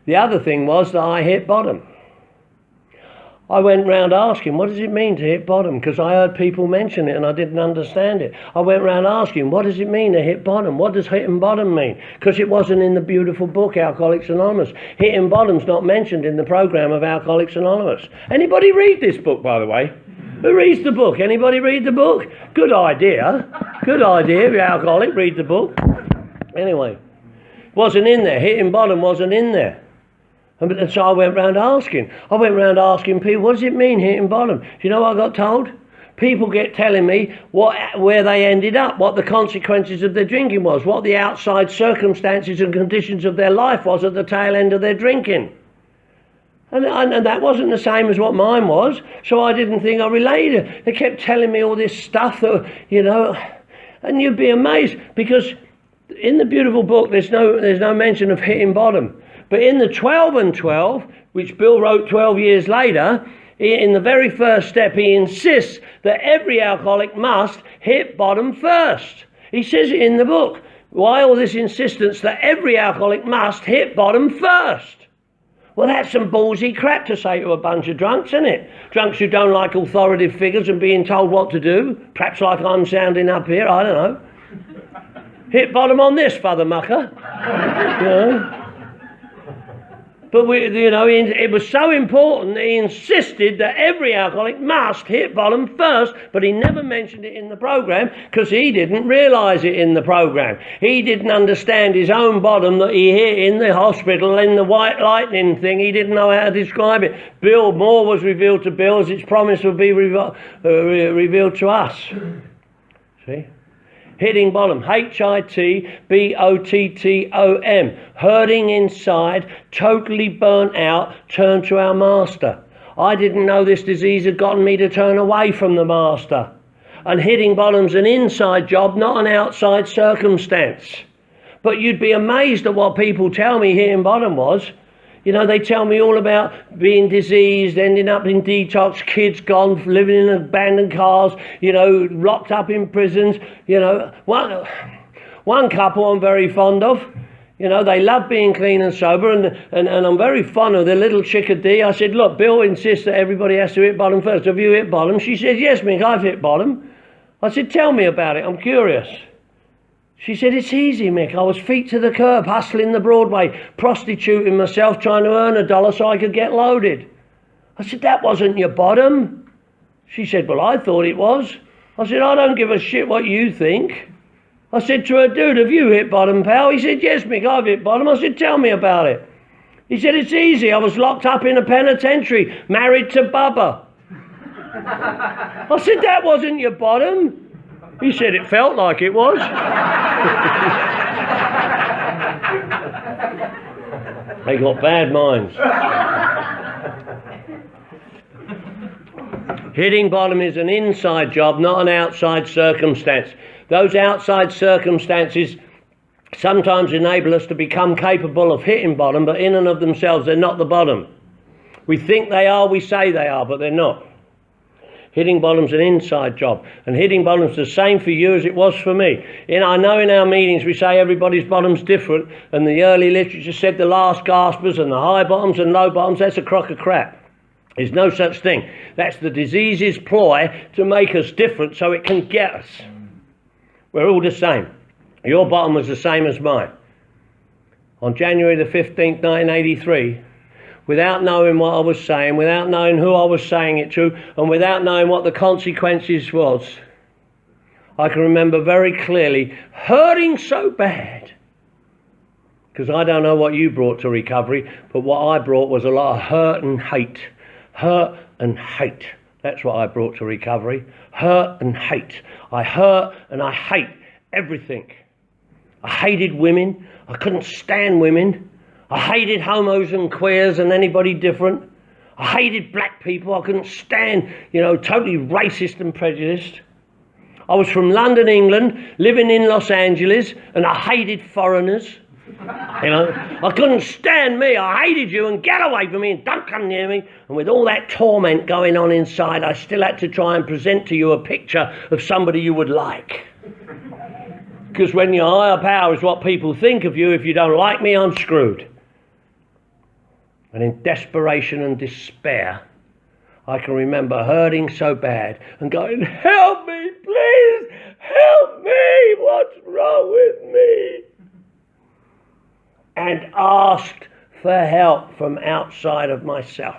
The other thing was that I hit bottom. I went round asking, what does it mean to hit bottom? Because I heard people mention it and I didn't understand it. I went round asking, what does it mean to hit bottom? What does hitting bottom mean? Because it wasn't in the beautiful book, Alcoholics Anonymous. Hitting bottom's not mentioned in the program of Alcoholics Anonymous. Anybody read this book, by the way? Who reads the book? Anybody read the book? Good idea. Good idea. If you're alcoholic, read the book. Anyway, wasn't in there. Hitting bottom wasn't in there. And so I went round asking. I went round asking people, what does it mean, hitting bottom? Do you know what I got told? People get telling me where they ended up, what the consequences of their drinking was, what the outside circumstances and conditions of their life was at the tail end of their drinking. And that wasn't the same as what mine was, so I didn't think I related. They kept telling me all this stuff that, and you'd be amazed, because in the beautiful book there's no mention of hitting bottom. But in the 12 and 12, which Bill wrote 12 years later, in the very first step he insists that every alcoholic must hit bottom first. He says it in the book. Why all this insistence that every alcoholic must hit bottom first? Well, that's some ballsy crap to say to a bunch of drunks, isn't it? Drunks who don't like authoritative figures and being told what to do. Perhaps like I'm sounding up here, I don't know. Hit bottom on this, Father Mucker. But it was so important that he insisted that every alcoholic must hit bottom first, but he never mentioned it in the program because he didn't realise it in the program. He didn't understand his own bottom that he hit in the hospital in the white lightning thing. He didn't know how to describe it. More was revealed to Bill as its promise would be revealed to us. See? Hitting bottom, Hitbottom, hurting inside, totally burnt out, turn to our master. I didn't know this disease had gotten me to turn away from the master. And hitting bottom's an inside job, not an outside circumstance. But you'd be amazed at what people tell me hitting bottom was. They tell me all about being diseased, ending up in detox, kids gone, living in abandoned cars, locked up in prisons. One couple I'm very fond of, they love being clean and sober, and I'm very fond of the little chickadee. I said, look, Bill insists that everybody has to hit bottom first. Have you hit bottom? She said, yes, Mick, I've hit bottom. I said, tell me about it, I'm curious. She said, it's easy, Mick. I was feet to the curb, hustling the Broadway, prostituting myself, trying to earn $1 so I could get loaded. I said, that wasn't your bottom. She said, well, I thought it was. I said, I don't give a shit what you think. I said to her, dude, have you hit bottom, pal? He said, yes, Mick, I've hit bottom. I said, tell me about it. He said, it's easy. I was locked up in a penitentiary, married to Bubba. I said, that wasn't your bottom. He said it felt like it was. They got bad minds. Hitting bottom is an inside job, not an outside circumstance. Those outside circumstances sometimes enable us to become capable of hitting bottom, but in and of themselves, they're not the bottom. We think they are, we say they are, but they're not. Hitting bottom's an inside job, and hitting bottom's the same for you as it was for me. I know in our meetings we say everybody's bottom's different, and the early literature said the last gaspers and the high bottoms and low bottoms. That's a crock of crap. There's no such thing. That's the disease's ploy to make us different so it can get us. We're all the same. Your bottom was the same as mine. On January the 15th, 1983, without knowing what I was saying, without knowing who I was saying it to, and without knowing what the consequences was, I can remember very clearly hurting so bad, because I don't know what you brought to recovery, but what I brought was a lot of hurt and hate. Hurt and hate. That's what I brought to recovery. Hurt and hate. I hurt and I hate everything. I hated women. I couldn't stand women. I hated homos and queers and anybody different. I hated black people. I couldn't stand, totally racist and prejudiced. I was from London, England, living in Los Angeles, and I hated foreigners. I couldn't stand me. I hated you, and get away from me and don't come near me. And with all that torment going on inside, I still had to try and present to you a picture of somebody you would like. Because when your higher power is what people think of you, if you don't like me, I'm screwed. And in desperation and despair, I can remember hurting so bad and going, help me, please, help me, what's wrong with me? And asked for help from outside of myself.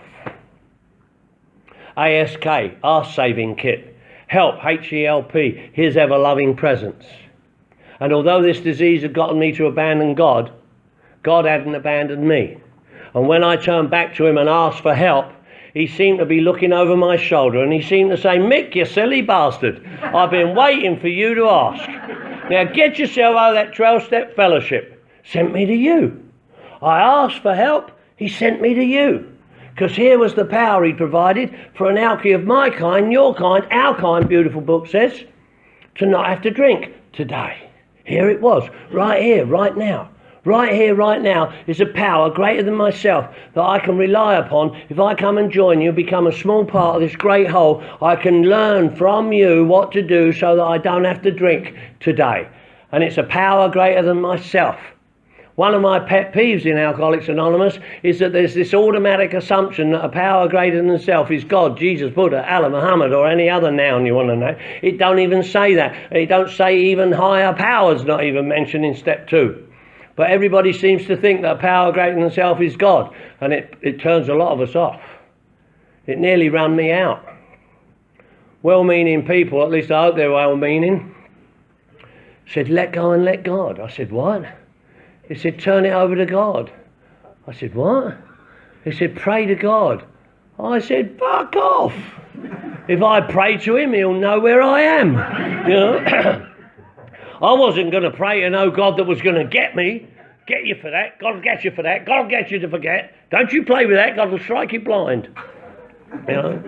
ASK, our saving kit. Help, H-E-L-P, his ever-loving presence. And although this disease had gotten me to abandon God, God hadn't abandoned me. And when I turned back to him and asked for help, he seemed to be looking over my shoulder and he seemed to say, Mick, you silly bastard, I've been waiting for you to ask. Now get yourself out of that 12-step fellowship. Sent me to you. I asked for help, he sent me to you. Because here was the power He'd provided for an alky of my kind, your kind, our kind, beautiful book says, to not have to drink today. Here it was, right here, right now. Right here, right now, is a power greater than myself that I can rely upon. If I come and join you, become a small part of this great whole, I can learn from you what to do so that I don't have to drink today. And it's a power greater than myself. One of my pet peeves in Alcoholics Anonymous is that there's this automatic assumption that a power greater than self is God, Jesus, Buddha, Allah, Muhammad, or any other noun you want to know. It don't even say that. It don't say even higher powers, not even mentioned in step 2. But everybody seems to think that a power greater than self is God, and it turns a lot of us off. It nearly ran me out. Well-meaning people, at least I hope they're well-meaning, said, let go and let God. I said, what? He said, turn it over to God. I said, what? He said, pray to God. I said, fuck off. If I pray to Him, He'll know where I am. You know? I wasn't going to pray to no God that was going to get me. Get you for that. God will get you for that. God will get you to forget. Don't you play with that. God will strike you blind. You know?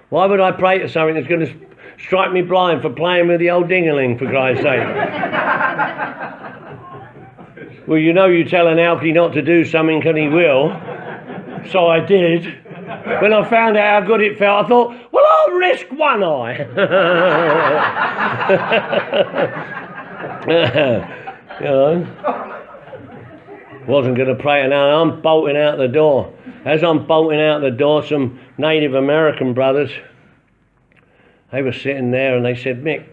Why would I pray to something that's going to strike me blind for playing with the old ding-a-ling, for Christ's sake? Well, you know you tell an alky not to do something and he will. So I did. When I found out how good it felt, I thought, well, I'll risk one eye. You know? Wasn't going to pray, and now I'm bolting out the door. As I'm bolting out the door, some Native American brothers, they were sitting there and they said, Mick,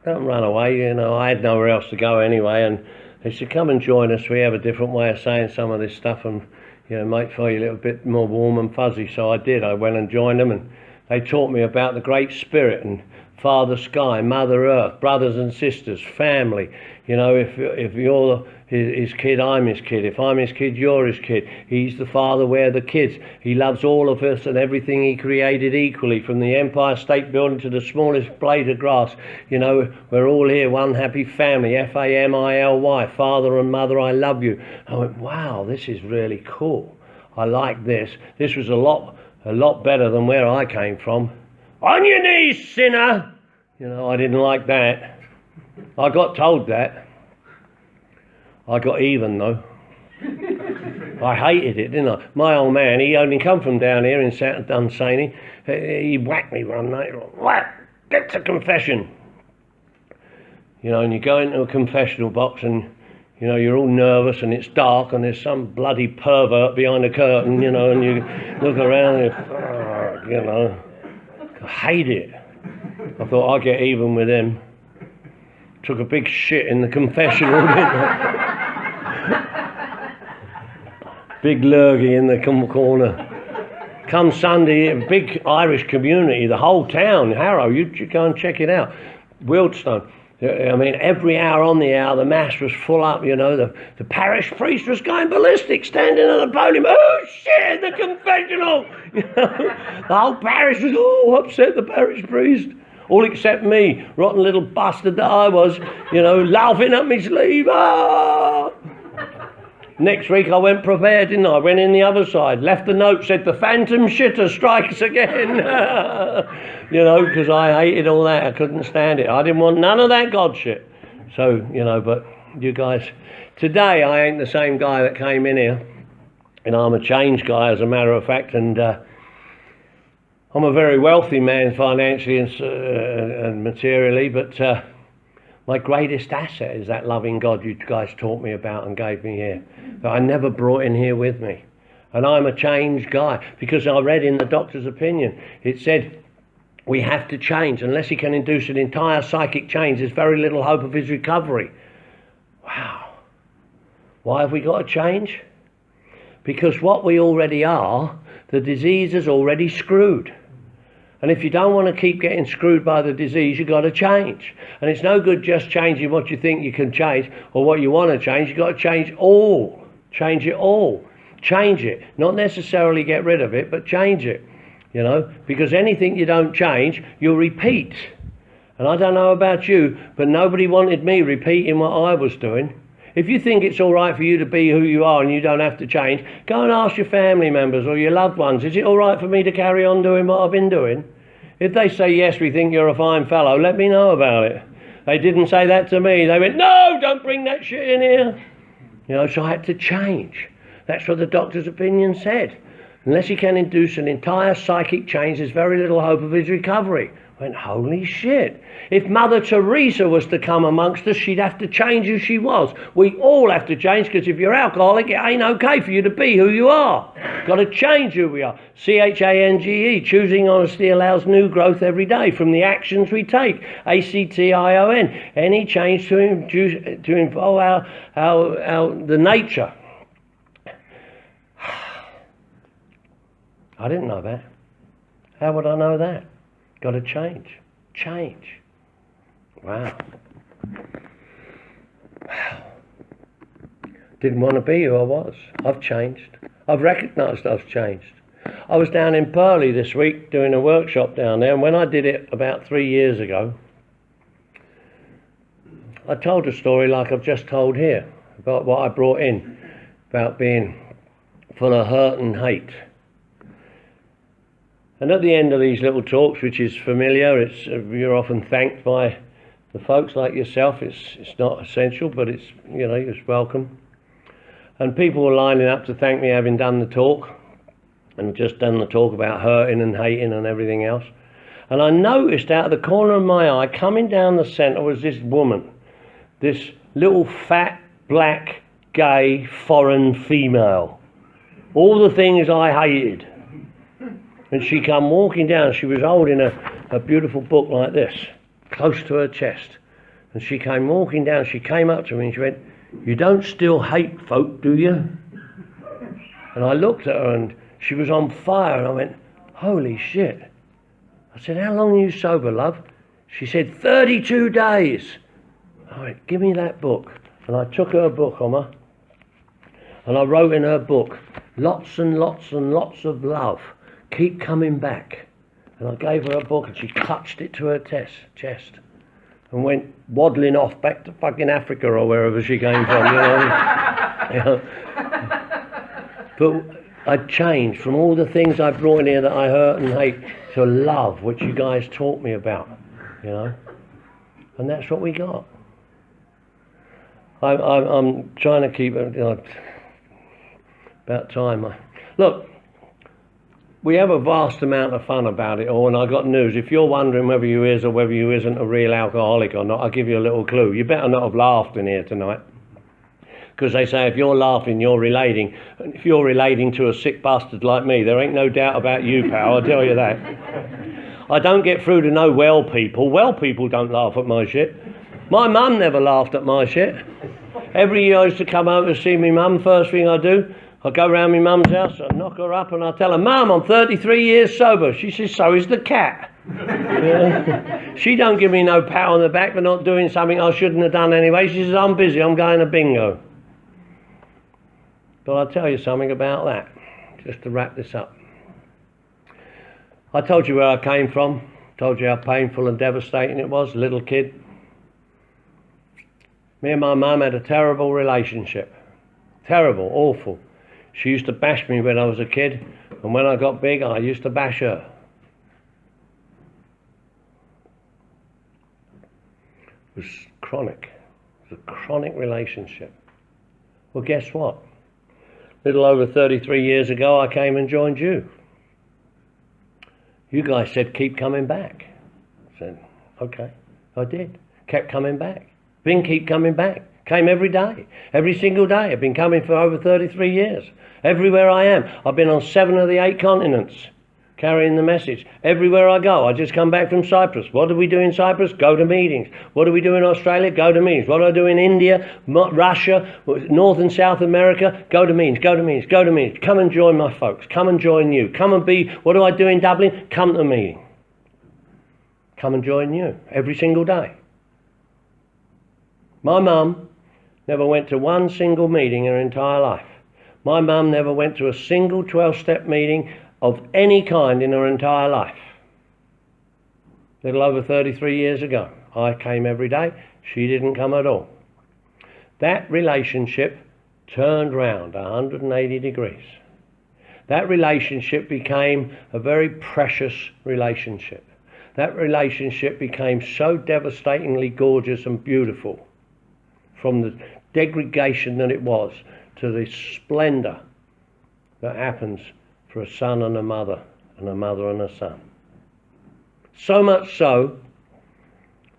don't run away. You know, I had nowhere else to go anyway. And they said, come and join us. We have a different way of saying some of this stuff, and you know, might feel a little bit more warm and fuzzy. So I did. I went and joined them, and they taught me about the Great Spirit and Father Sky, Mother Earth, brothers and sisters, family. You know, if you're his kid, I'm his kid. If I'm his kid, you're his kid. He's the father, we're the kids. He loves all of us and everything He created equally, from the Empire State Building to the smallest blade of grass. You know, we're all here, one happy family, Family, Father and Mother, I love you. I went, wow, this is really cool. I like this. This was a lot better than where I came from. On your knees, sinner! You know, I didn't like that. I got told that. I got even, though. I hated it, didn't I? My old man, he only come from down here in Dunsany. He whacked me one night. Whack! Get to confession. You know, and you go into a confessional box and, you know, you're all nervous and it's dark and there's some bloody pervert behind the curtain, you know, and you look around and you know, I hate it. I thought I'd get even with him. Took a big shit in the confessional, didn't I? Big lurgy in the corner. Come Sunday, a big Irish community, the whole town, Harrow, you go and check it out. Wildstone. I mean, every hour on the hour, the mass was full up, you know, the parish priest was going ballistic, standing at the podium, oh shit, the confessional! You know, the whole parish was upset, the parish priest. All except me, rotten little bastard that I was, you know, laughing up my sleeve. Ah! Next week I went prepared, didn't I? I went in the other side, left the note, said the phantom shitter strikes again. You know, because I hated all that. I couldn't stand it. I didn't want none of that God shit. So, you know, but you guys, today I ain't the same guy that came in here. And I'm a changed guy, as a matter of fact, and I'm a very wealthy man financially and materially, but my greatest asset is that loving God you guys taught me about and gave me here, that I never brought in here with me. And I'm a changed guy, because I read in the doctor's opinion, it said we have to change. Unless he can induce an entire psychic change, there's very little hope of his recovery. Wow. Why have we got to change? Because what we already are, the disease is already screwed. And if you don't want to keep getting screwed by the disease, you've got to change. And it's no good just changing what you think you can change or what you want to change. You've got to change all. Change it all. Change it. Not necessarily get rid of it, but change it. You know, because anything you don't change, you'll repeat. And I don't know about you, but nobody wanted me repeating what I was doing. If you think it's all right for you to be who you are and you don't have to change, go and ask your family members or your loved ones, is it all right for me to carry on doing what I've been doing? If they say, yes, we think you're a fine fellow, let me know about it. They didn't say that to me. They went, no, don't bring that shit in here. You know, so I had to change. That's what the doctor's opinion said. Unless he can induce an entire psychic change, there's very little hope of his recovery. I went, holy shit. If Mother Teresa was to come amongst us, she'd have to change who she was. We all have to change, because if you're alcoholic, it ain't okay for you to be who you are. Got to change who we are. CHANGE, choosing honesty allows new growth every day from the actions we take. ACTION, any change to involve the nature. I didn't know that. How would I know that? Got to change. Change. Wow. Wow. Didn't want to be who I was. I've changed. I've recognised I've changed. I was down in Purley this week doing a workshop down there, and when I did it about 3 years ago, I told a story like I've just told here, about what I brought in, about being full of hurt and hate. And at the end of these little talks, which is familiar, you're often thanked by the folks like yourself. It's not essential, but it's, you know, it's welcome. And people were lining up to thank me having done the talk, and just done the talk about hurting and hating and everything else. And I noticed out of the corner of my eye, coming down the centre, was this woman, this little fat, black, gay, foreign female. All the things I hated. And she come walking down. She was holding a beautiful book like this, close to her chest. And she came walking down. She came up to me and she went, "You don't still hate folk, do you?" And I looked at her and she was on fire. And I went, holy shit. I said, "How long are you sober, love?" She said, 32 days. I went, "Give me that book." And I took her book on her. And I wrote in her book, "Lots and lots and lots of love. Keep coming back." And I gave her a book and she clutched it to her chest and went waddling off back to fucking Africa or wherever she came from, you know. You know? But I changed from all the things I brought in here that I hurt and hate to love, which you guys taught me about, you know. And that's what we got. I'm trying to keep it, you know, about time. Look, we have a vast amount of fun about it all, and I got news. If you're wondering whether you is or whether you isn't a real alcoholic or not, I'll give you a little clue. You better not have laughed in here tonight. Because they say if you're laughing, you're relating. And if you're relating to a sick bastard like me, there ain't no doubt about you, pal, I'll tell you that. I don't get through to no well people. Well people don't laugh at my shit. My mum never laughed at my shit. Every year I used to come over to see my mum. First thing I do, I go round my mum's house, I knock her up and I tell her, "Mum, I'm 33 years sober." She says, "So is the cat." Yeah. She don't give me no pat on the back for not doing something I shouldn't have done anyway. She says, "I'm busy, I'm going to bingo." But I'll tell you something about that, just to wrap this up. I told you where I came from, told you how painful and devastating it was, little kid. Me and my mum had a terrible relationship. Terrible, awful. She used to bash me when I was a kid, and when I got big, I used to bash her. It was chronic. It was a chronic relationship. Well, guess what? A little over 33 years ago, I came and joined you. You guys said, "Keep coming back." I said, okay, I did. Kept coming back. Been keep coming back. Came every day, every single day. I've been coming for over 33 years. Everywhere I am. I've been on 7 of the 8 continents, carrying the message. Everywhere I go. I just come back from Cyprus. What do we do in Cyprus? Go to meetings. What do we do in Australia? Go to meetings. What do I do in India, Russia, North and South America? Go to meetings, go to meetings, go to meetings. Come and join my folks. Come and join you. Come and be, what do I do in Dublin? Come to a meeting. Come and join you every single day. My mum never went to one single meeting in her entire life. My mum never went to a single 12-step meeting of any kind in her entire life. A little over 33 years ago. I came every day. She didn't come at all. that relationship turned round 180 degrees. That relationship became a very precious relationship. That relationship became so devastatingly gorgeous and beautiful, from the degradation that it was to the splendour that happens for a son and a mother and a son. So much so,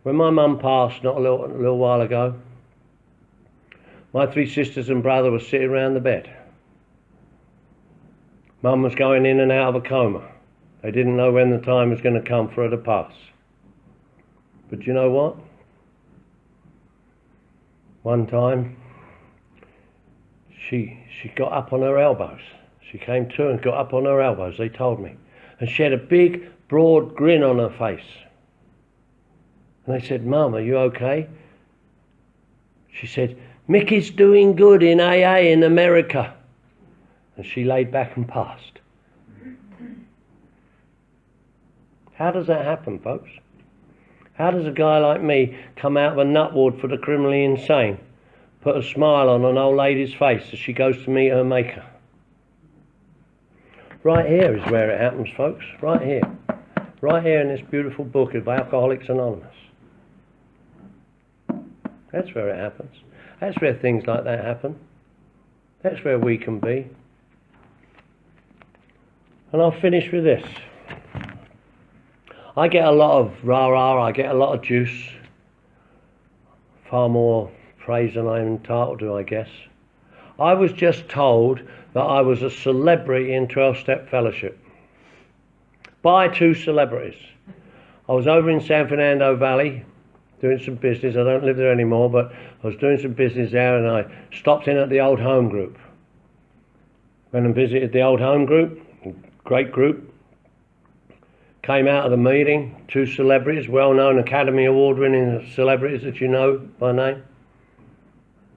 when my mum passed not a little while ago, my 3 sisters and brother were sitting around the bed. Mum was going in and out of a coma. They didn't know when the time was going to come for her to pass. But you know what? One time, she got up on her elbows. She came to and got up on her elbows, they told me. And she had a big, broad grin on her face. And they said, "Mum, are you okay?" She said, "Mickey's doing good in AA in America." And she laid back and passed. How does that happen, folks? How does a guy like me come out of a nut ward for the criminally insane, put a smile on an old lady's face as she goes to meet her maker? Right here is where it happens, folks. Right here. Right here in this beautiful book of Alcoholics Anonymous. That's where it happens. That's where things like that happen. That's where we can be. And I'll finish with this. I get a lot of rah-rah, I get a lot of juice. Far more praise than I'm entitled to, I guess. I was just told that I was a celebrity in 12-Step Fellowship. By 2 celebrities. I was over in San Fernando Valley doing some business. I don't live there anymore, but I was doing some business there, and I stopped in at the old home group. Went and visited the old home group, great group. Came out of the meeting, 2 celebrities, well-known Academy Award-winning celebrities that you know by name.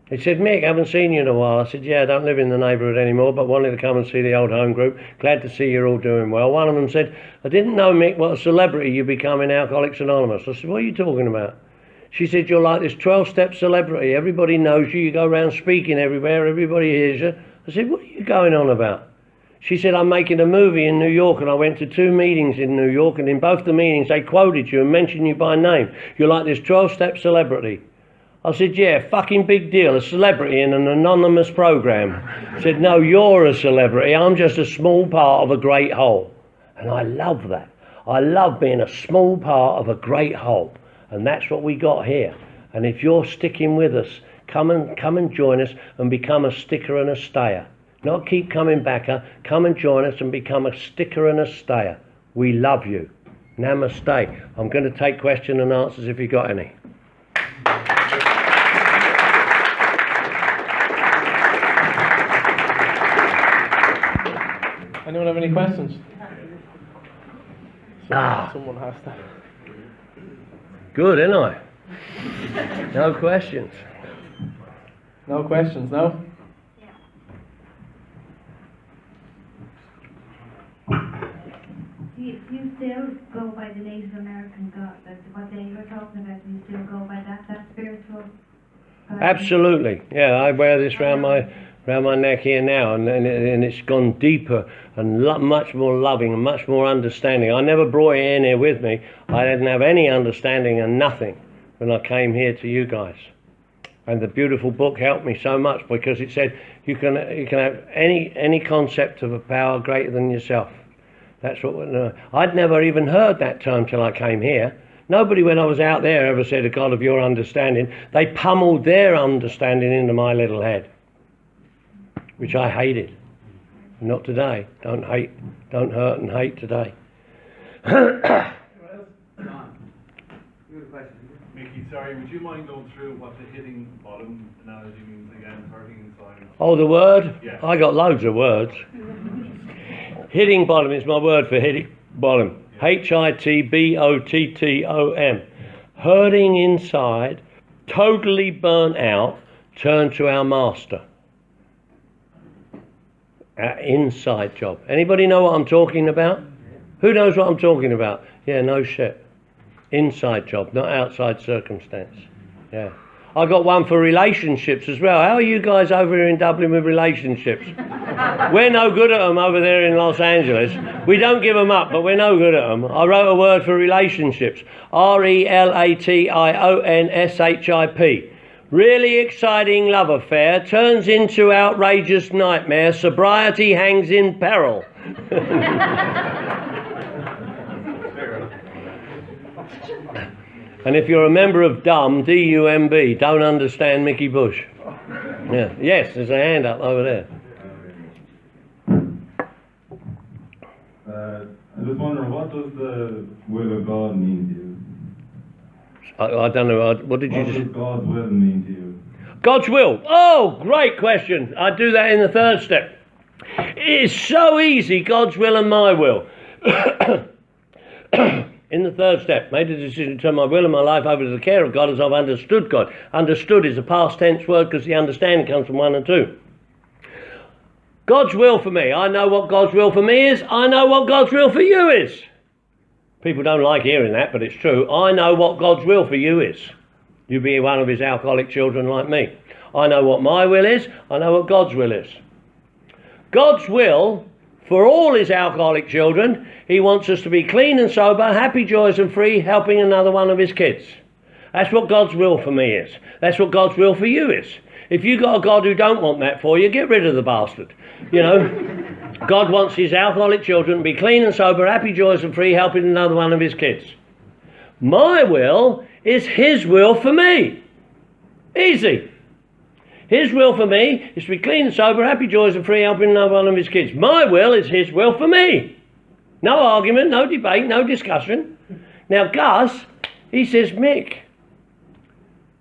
He said, "Mick, I haven't seen you in a while." I said, "Yeah, I don't live in the neighbourhood anymore, but wanted to come and see the old home group. Glad to see you're all doing well." One of them said, "I didn't know, Mick, what a celebrity you become in Alcoholics Anonymous." I said, "What are you talking about?" She said, "You're like this 12-step celebrity. Everybody knows you. You go around speaking everywhere. Everybody hears you." I said, "What are you going on about?" She said, "I'm making a movie in New York, and I went to 2 meetings in New York, and in both the meetings they quoted you and mentioned you by name. You're like this 12-step celebrity." I said, "Yeah, fucking big deal, a celebrity in an anonymous program." I said, "No, you're a celebrity. I'm just a small part of a great whole." And I love that. I love being a small part of a great whole. And that's what we got here. And if you're sticking with us, come and join us and become a sticker and a stayer. Not keep coming back. Come and join us and become a sticker and a stayer. We love you. Namaste. I'm going to take question and answers if you got any. Anyone have any questions? Someone has to. Good, isn't I? No questions. No questions, no? Do you still go by the Native American God, what they were talking about? Do you still go by that spiritual God? Absolutely. Yeah, I wear this round my neck here now, and it's gone deeper and much more loving and much more understanding. I never brought it in here with me. I didn't have any understanding and nothing when I came here to you guys. And the beautiful book helped me so much, because it said you can have any concept of a power greater than yourself. That's what I'd never even heard that term till I came here. Nobody, when I was out there, ever said a God of your understanding. They pummeled their understanding into my little head, which I hated. Not today. Don't hate, don't hurt and hate today. Mickey, sorry, would you mind going through what the hitting bottom analogy means again, hurting inside? Oh, the word? Yeah. I got loads of words. Hitting bottom is my word for hitting bottom. Yeah. Hitbottom. Hurting inside, totally burnt out, turn to our master. Our inside job. Anybody know what I'm talking about? Who knows what I'm talking about? Yeah, no shit. Inside job, not outside circumstance. Yeah. I got one for relationships as well. How are you guys over here in Dublin with relationships? We're no good at them over there in Los Angeles. We don't give them up, but we're no good at them. I wrote a word for relationships. RELATIONSHIP. Really exciting love affair turns into outrageous nightmare. Sobriety hangs in peril. And if you're a member of DUMB, D-U-M-B, don't understand Mickey Bush. Yeah. Yes, there's a hand up over there. I'm just wondering, what does the will of God mean to you? I don't know, what did you What just... does God's will mean to you? God's will. Oh, great question. I do that in the third step. It is so easy, God's will and my will. In the third step, made a decision to turn my will and my life over to the care of God as I've understood God. Understood is a past tense word because the understanding comes from 1 and 2. God's will for me. I know what God's will for me is. I know what God's will for you is. People don't like hearing that, but it's true. I know what God's will for you is. You be one of his alcoholic children like me. I know what my will is. I know what God's will is. God's will for all his alcoholic children, he wants us to be clean and sober, happy, joyous and free, helping another one of his kids. That's what God's will for me is. That's what God's will for you is. If you got a God who don't want that for you, get rid of the bastard. You know, God wants his alcoholic children to be clean and sober, happy, joyous and free, helping another one of his kids. My will is his will for me. Easy. His will for me is to be clean and sober, happy, joyous and free, helping another one of his kids. My will is his will for me. No argument, no debate, no discussion. Now Gus, he says, Mick,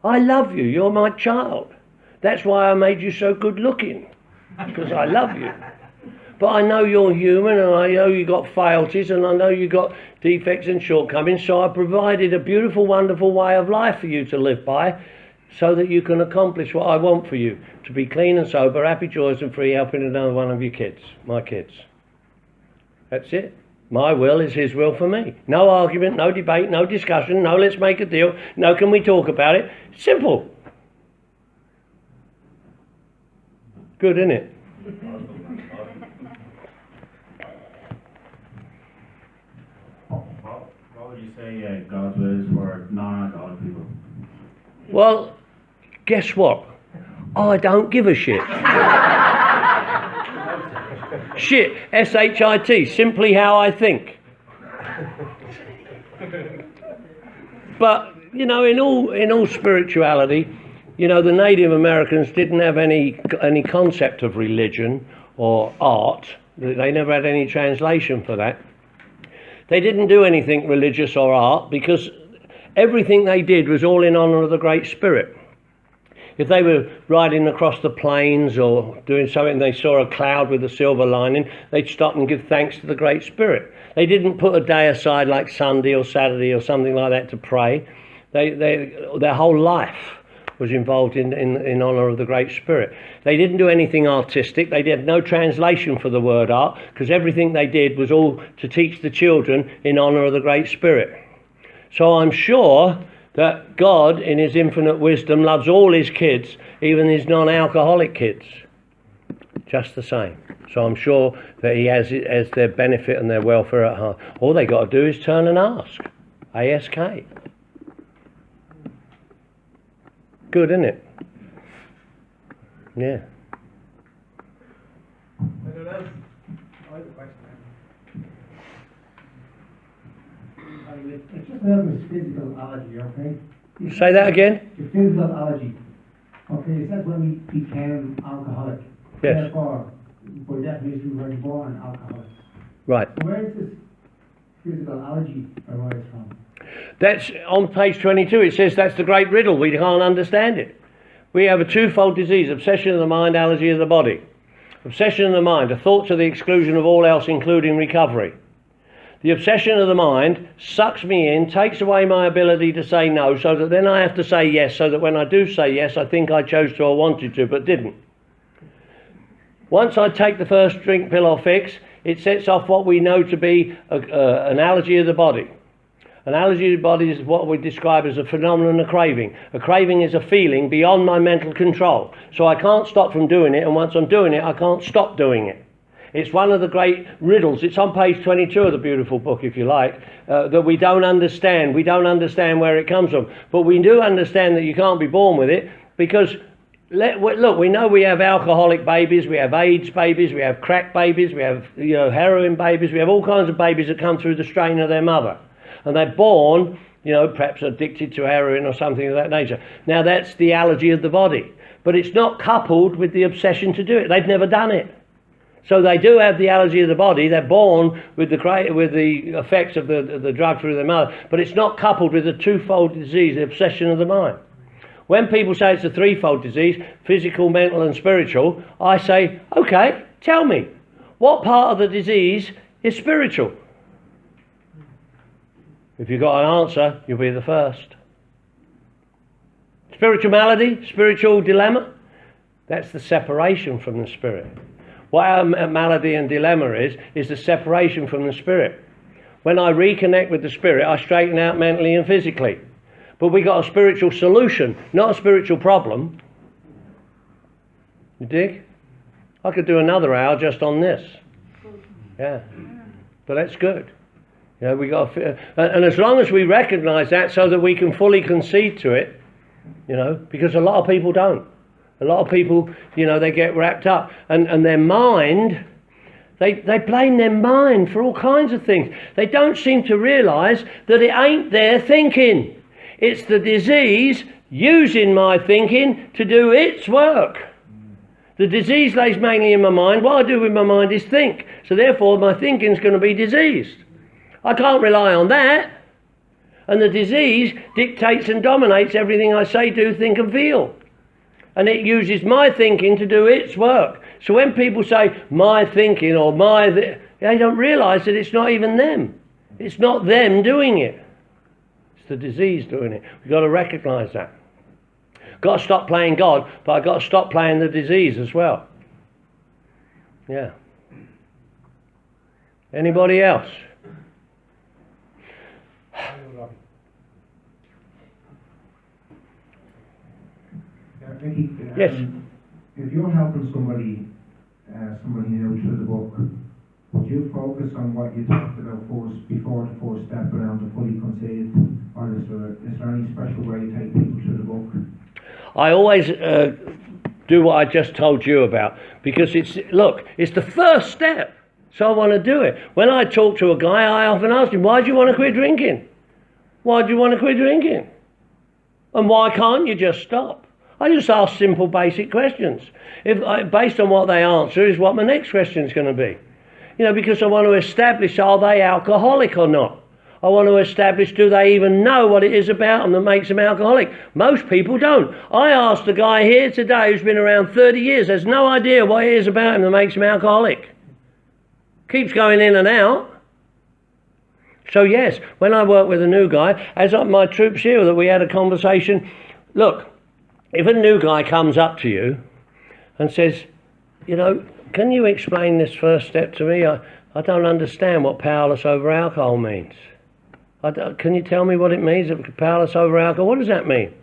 I love you, you're my child. That's why I made you so good looking, because I love you. But I know you're human and I know you got frailties and I know you got defects and shortcomings, so I provided a beautiful, wonderful way of life for you to live by, so that you can accomplish what I want for you, to be clean and sober, happy, joyous and free, helping another one of your kids, my kids. That's it. My will is his will for me. No argument, no debate, no discussion, no let's make a deal, no can we talk about it. Simple. Good, isn't it? What would you say God's will is for non-alcoholic people? Well, guess what? I don't give a shit. Shit, S-H-I-T, simply how I think. But, you know, in all spirituality, you know, the Native Americans didn't have any concept of religion or art. They never had any translation for that. They didn't do anything religious or art because everything they did was all in honour of the Great Spirit. If they were riding across the plains or doing something and they saw a cloud with a silver lining, they'd stop and give thanks to the Great Spirit. They didn't put a day aside like Sunday or Saturday or something like that to pray. Their whole life was involved in honour of the Great Spirit. They didn't do anything artistic. They had no translation for the word art because everything they did was all to teach the children in honour of the Great Spirit. So I'm sure that God, in his infinite wisdom, loves all his kids, even his non-alcoholic kids, just the same. So I'm sure that he has their benefit and their welfare at heart. All they got to do is turn and ask. ASK. Good, isn't it? Yeah. Anyone else? I have a question. It's just about this physical allergy, okay? Say that again? The physical allergy. Okay, it says when we became alcoholic. Yes. Therefore, by definition, we were born alcoholics. Right. So where does this physical allergy arise from? That's on page 22. It says that's the great riddle. We can't understand it. We have a twofold disease, obsession of the mind, allergy of the body. Obsession of the mind, a thought to the exclusion of all else, including recovery. The obsession of the mind sucks me in, takes away my ability to say no, so that then I have to say yes, so that when I do say yes, I think I chose to or wanted to, but didn't. Once I take the first drink, pill or fix, it sets off what we know to be an allergy of the body. An allergy to the body is what we describe as a phenomenon of craving. A craving is a feeling beyond my mental control. So I can't stop from doing it, and once I'm doing it, I can't stop doing it. It's one of the great riddles. It's on page 22 of the beautiful book, if you like, that we don't understand. We don't understand where it comes from. But we do understand that you can't be born with it, because look, we know we have alcoholic babies, we have AIDS babies, we have crack babies, we have heroin babies, we have all kinds of babies that come through the strain of their mother. And they're born, perhaps addicted to heroin or something of that nature. Now that's the allergy of the body. But it's not coupled with the obsession to do it. They've never done it. So they do have the allergy of the body. They're born with the effects of the drug through their mother. But it's not coupled with the twofold disease, the obsession of the mind. When people say it's a threefold disease, physical, mental and spiritual, I say, okay, tell me, what part of the disease is spiritual? If you've got an answer, you'll be the first. Spiritual malady, spiritual dilemma, that's the separation from the spirit. What our malady and dilemma is the separation from the spirit. When I reconnect with the spirit, I straighten out mentally and physically. But we got a spiritual solution, not a spiritual problem. You dig? I could do another hour just on this. Yeah, but that's good. We got, and as long as we recognise that, so that we can fully concede to it, because a lot of people don't. A lot of people, they get wrapped up, and their mind, they blame their mind for all kinds of things. They don't seem to realise that it ain't their thinking. It's the disease using my thinking to do its work. The disease lays mainly in my mind. What I do with my mind is think. So therefore my thinking's going to be diseased. I can't rely on that. And the disease dictates and dominates everything I say, do, think and feel. And it uses my thinking to do its work. So when people say my thinking or they don't realise that it's not even them. It's not them doing it. It's the disease doing it. We've got to recognise that. Got to stop playing God, but I've got to stop playing the disease as well. Yeah. Anybody else? Ricky, Yes. If you're helping somebody new through the book, would you focus on what you talked about first, before the first step around the fully conceded, or is there any special way you take people through the book? I always do what I just told you about, because it's the first step, so I want to do it. When I talk to a guy, I often ask him, why do you want to quit drinking? Why do you want to quit drinking? And why can't you just stop? I just ask simple, basic questions. Based on what they answer is what my next question is going to be. Because I want to establish, are they alcoholic or not? I want to establish, do they even know what it is about them that makes them alcoholic? Most people don't. I asked a guy here today who's been around 30 years, has no idea what it is about him that makes him alcoholic. Keeps going in and out. So yes, when I work with a new guy, as my troops here, that we had a conversation, look, if a new guy comes up to you and says, can you explain this first step to me? I don't understand what powerless over alcohol means. Can you tell me what it means, powerless over alcohol? What does that mean?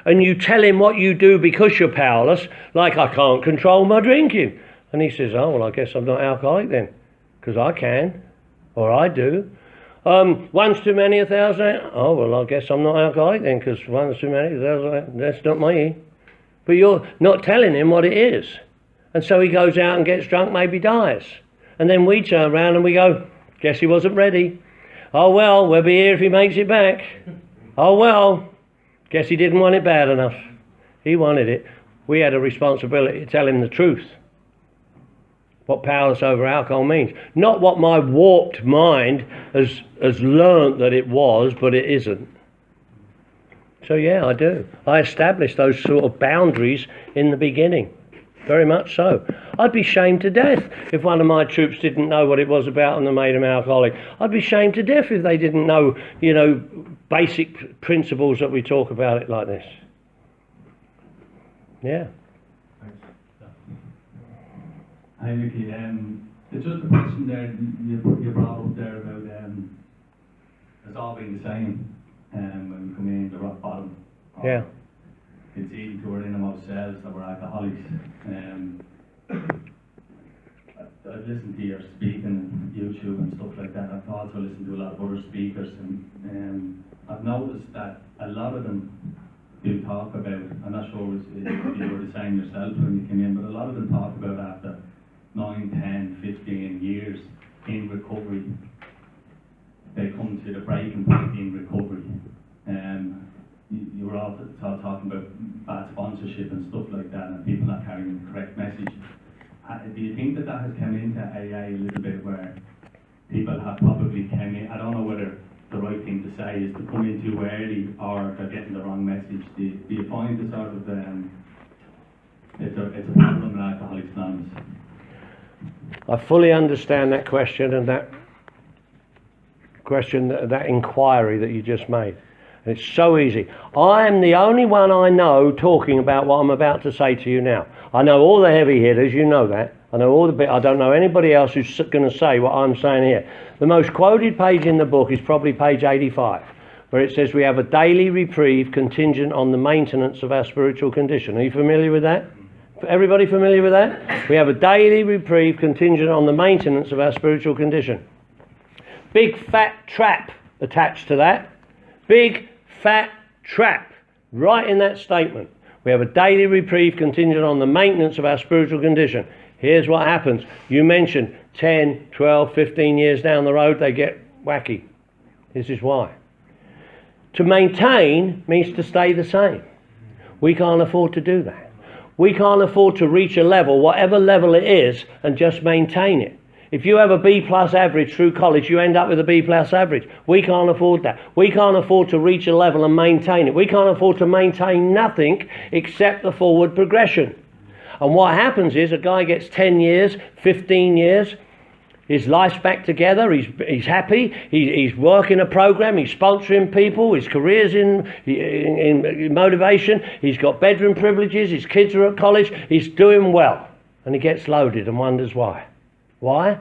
And you tell him what you do because you're powerless, like I can't control my drinking. And he says, oh, well, I guess I'm not alcoholic then, because I can, or I do. One's too many, 1,000. Oh, well, I guess I'm not alcoholic then, because one's too many, 1,000. That's not me. But you're not telling him what it is. And so he goes out and gets drunk, maybe dies. And then we turn around and we go, guess he wasn't ready. Oh, well, we'll be here if he makes it back. Oh, well, guess he didn't want it bad enough. He wanted it. We had a responsibility to tell him the truth. What powerless over alcohol means. Not what my warped mind has learnt that it was, but it isn't. So yeah, I do. I established those sort of boundaries in the beginning. Very much so. I'd be shamed to death if one of my troops didn't know what it was about and they made him alcoholic. I'd be shamed to death if they didn't know, basic principles that we talk about it like this. Yeah. Hi, Nicky. It's just a question there you brought up there about has all been the same. When we come in, the rock bottom. Yeah. It's easy to our innermost selves that we're alcoholics. I've listened to your speaking on YouTube and stuff like that. I've also listened to a lot of other speakers, and I've noticed that a lot of them do talk about, I'm not sure if you were the same yourself when you came in, but a lot of them talk about after 9, 10, 15 years in recovery, they come to the breaking point in recovery. You were all talking about bad sponsorship and stuff like that, and people not carrying the correct message. Do you think that has come into AA a little bit, where people have probably come in, I don't know whether the right thing to say is to come in too early or they're getting the wrong message? Do you find the sort of, it's a problem in Alcoholics Anonymous? I fully understand that question and that question, that inquiry that you just made. And it's so easy. I am the only one I know talking about what I'm about to say to you now. I know all the heavy hitters, you know that. I know all the bit. I don't know anybody else who's going to say what I'm saying here. The most quoted page in the book is probably page 85, where it says we have a daily reprieve contingent on the maintenance of our spiritual condition. Are you familiar with that? Everybody familiar with that? We have a daily reprieve contingent on the maintenance of our spiritual condition. Big fat trap attached to that. Big fat trap right in that statement. We have a daily reprieve contingent on the maintenance of our spiritual condition. Here's what happens. You mentioned 10, 12, 15 years down the road, they get wacky. This is why. To maintain means to stay the same. We can't afford to do that. We can't afford to reach a level, whatever level it is, and just maintain it. If you have a B+ average through college, you end up with a B+ average. We can't afford that. We can't afford to reach a level and maintain it. We can't afford to maintain nothing except the forward progression. And what happens is a guy gets 10 years, 15 years, his life's back together, he's happy, he's working a program, he's sponsoring people, his career's in motivation, he's got bedroom privileges, his kids are at college, he's doing well. And he gets loaded and wonders why. Why?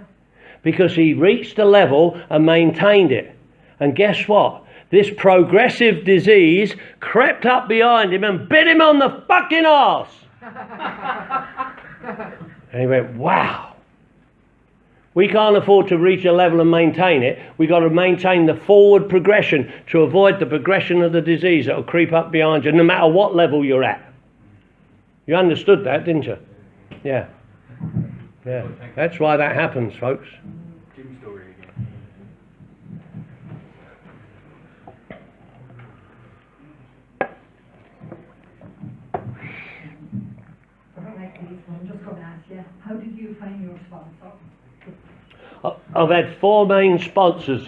Because he reached a level and maintained it. And guess what? This progressive disease crept up behind him and bit him on the fucking arse. And he went, wow. We can't afford to reach a level and maintain it. We've got to maintain the forward progression to avoid the progression of the disease that will creep up behind you, no matter what level you're at. You understood that, didn't you? Yeah. Yeah. That's why that happens, folks. Jim's story again. I'm just going to ask you, how did you find your sponsor? I've had 4 main sponsors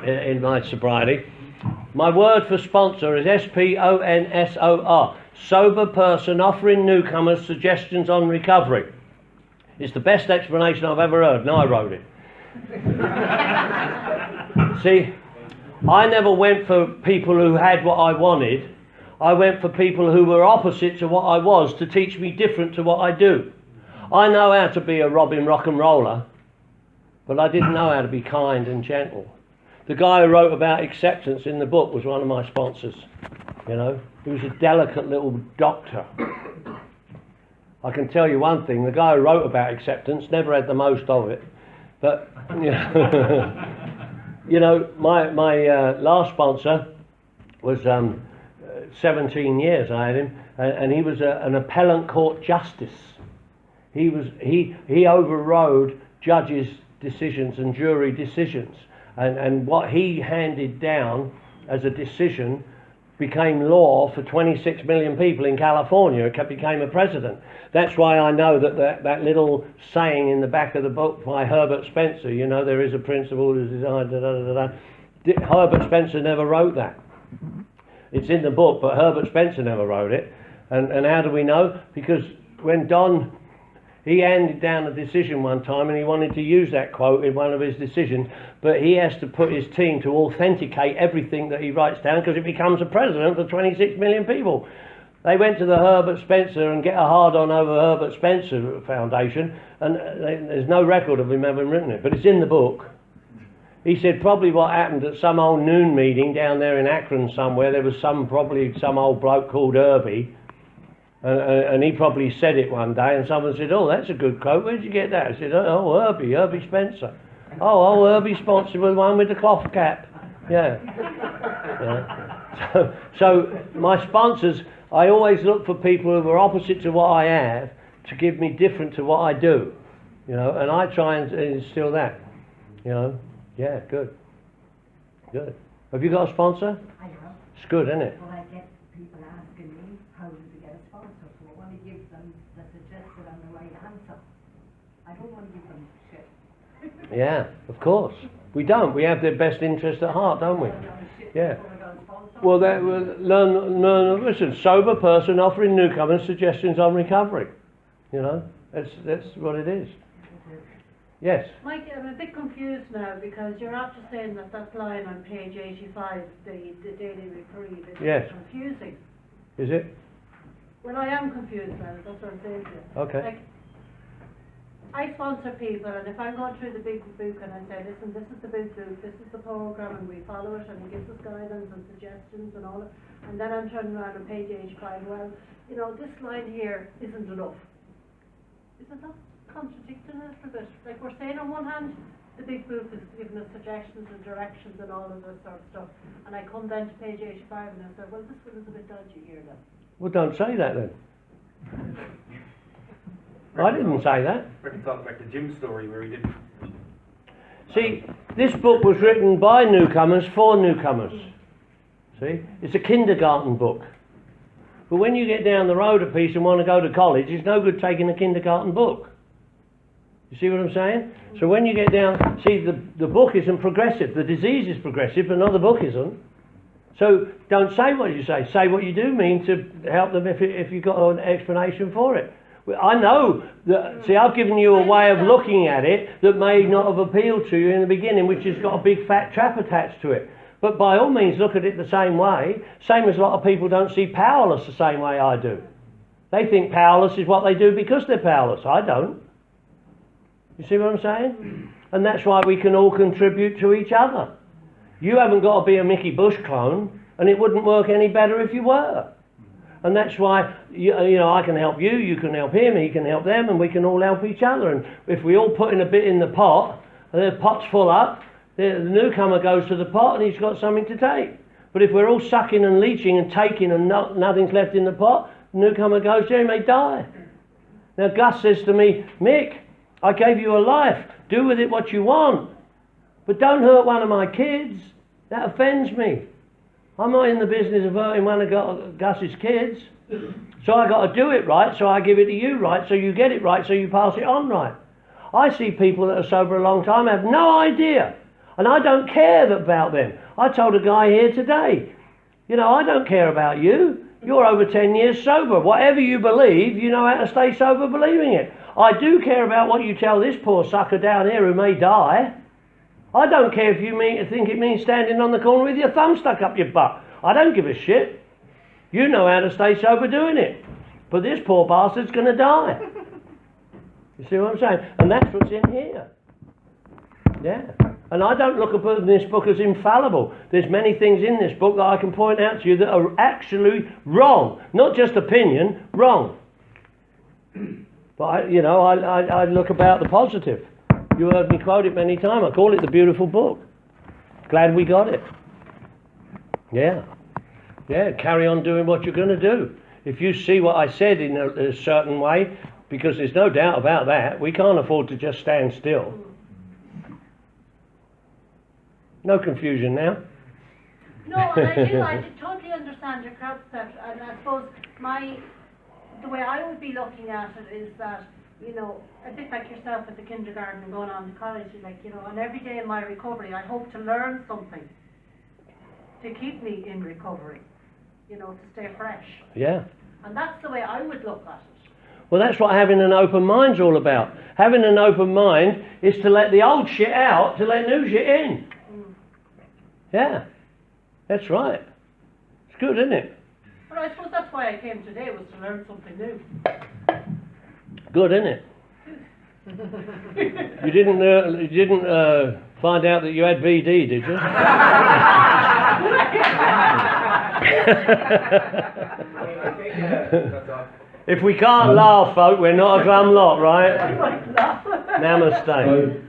in my sobriety. My word for sponsor is SPONSOR, sober person offering newcomers suggestions on recovery. It's the best explanation I've ever heard, and I wrote it. See, I never went for people who had what I wanted. I went for people who were opposite to what I was to teach me different to what I do. I know how to be a Robin rock and roller, but I didn't know how to be kind and gentle. The guy who wrote about acceptance in the book was one of my sponsors. You know, he was a delicate little doctor. I can tell you one thing, the guy who wrote about acceptance never had the most of it. But, you know, my last sponsor was 17 years I had him, and he was an appellant court justice. He overrode judges' decisions and jury decisions, and what he handed down as a decision became law for 26 million people in California. It became a precedent. That's why I know that little saying in the back of the book by Herbert Spencer, you know, there is a principle that is designed, Herbert Spencer never wrote that. It's in the book, but Herbert Spencer never wrote it. And how do we know? Because when Don, he handed down a decision one time and he wanted to use that quote in one of his decisions, but he has to put his team to authenticate everything that he writes down because it becomes a precedent for 26 million people. They went to the Herbert Spencer and get a hard-on over Herbert Spencer Foundation, and there's no record of him having written it, but it's in the book. He said probably what happened at some old noon meeting down there in Akron somewhere, there was probably some old bloke called Ireypaa, and he probably said it one day, and someone said, oh, that's a good quote, where'd you get that? I said, oh, Ireypaa Spencer. Oh, Ireypaa Spencer, the one with the cloth cap. Yeah. Yeah. So my sponsors, I always look for people who are opposite to what I have to give me different to what I do, you know, and I try and instill that, you know. Yeah, good. Good. Have you got a sponsor? I know. It's good, isn't it? Well, I get people asking me, how do they get a sponsor? So I want to give them the suggested and the right answer. I don't want to give them shit. Yeah, of course. We don't. We have their best interest at heart, don't we? Yeah. Well, listen, sober person offering newcomers suggestions on recovery. You know, that's what it is. Yes. Mike, I'm a bit confused now because you're after saying that line on page 85, the daily reprieve, is Yes. confusing. Is it? Well, I am confused now, that's what I'm saying to you. Okay. Like, I sponsor people, and if I'm going through the big book and I say, listen, this is the big book, this is the program, and we follow it, and it gives us guidance and suggestions and all that, and then I'm turning around on page 85, well, you know, this line here isn't enough. Is it not contradicting a little bit? Like we're saying on one hand, the big book is giving us suggestions and directions and all of this sort of stuff, and I come down to page 85 and I say, well, this one is a bit dodgy here then. Well, don't say that then. I didn't say that. We can talk about the gym story where he didn't. See, this book was written by newcomers for newcomers. See, it's a kindergarten book. But when you get down the road a piece and want to go to college, it's no good taking a kindergarten book. You see what I'm saying? So when you get down, see, the book isn't progressive. The disease is progressive, but not the book isn't. So don't say what you say. Say what you do mean to help them if you've got an explanation for it. Well, I know that, see, I've given you a way of looking at it that may not have appealed to you in the beginning, which has got a big fat trap attached to it. But by all means, look at it the same way. Same as a lot of people don't see powerless the same way I do. They think powerless is what they do because they're powerless. I don't. You see what I'm saying? And that's why we can all contribute to each other. You haven't got to be a Mickey Bush clone, and it wouldn't work any better if you were. And that's why, you know, I can help you, you can help him, he can help them, and we can all help each other. And if we all put in a bit in the pot, and the pot's full up, the newcomer goes to the pot and he's got something to take. But if we're all sucking and leeching and taking and nothing's left in the pot, the newcomer goes there, he may die. Now Gus says to me, Mick, I gave you a life, do with it what you want, but don't hurt one of my kids. That offends me. I'm not in the business of hurting one of Gus's kids. So I got to do it right, so I give it to you right, so you get it right, so you pass it on right. I see people that are sober a long time have no idea, and I don't care about them. I told a guy here today, you know, I don't care about you. You're over 10 years sober. Whatever you believe, you know how to stay sober believing it. I do care about what you tell this poor sucker down here who may die. I don't care if you think it means standing on the corner with your thumb stuck up your butt. I don't give a shit. You know how to stay sober doing it. But this poor bastard's going to die. You see what I'm saying? And that's what's in here. Yeah. And I don't look upon this book as infallible. There's many things in this book that I can point out to you that are actually wrong. Not just opinion, wrong. But I look about the positive. You heard me quote it many times. I call it the beautiful book. Glad we got it. Yeah. Yeah, carry on doing what you're going to do. If you see what I said in a certain way, because there's no doubt about that, we can't afford to just stand still. No confusion now. No, and I totally understand your concept, and I suppose the way I would be looking at it is that, you know, a bit like yourself at the kindergarten and going on to college, like, you know, and every day in my recovery I hope to learn something to keep me in recovery, you know, to stay fresh. Yeah. And that's the way I would look at it. Well, that's what having an open mind's all about. Having an open mind is to let the old shit out, to let new shit in. Yeah, that's right. It's good, isn't it? But I suppose that's why I came today, was to learn something new. Good, isn't it? You didn't find out that you had VD, did you? If we can't laugh, folk, we're not a glum lot, right? Namaste.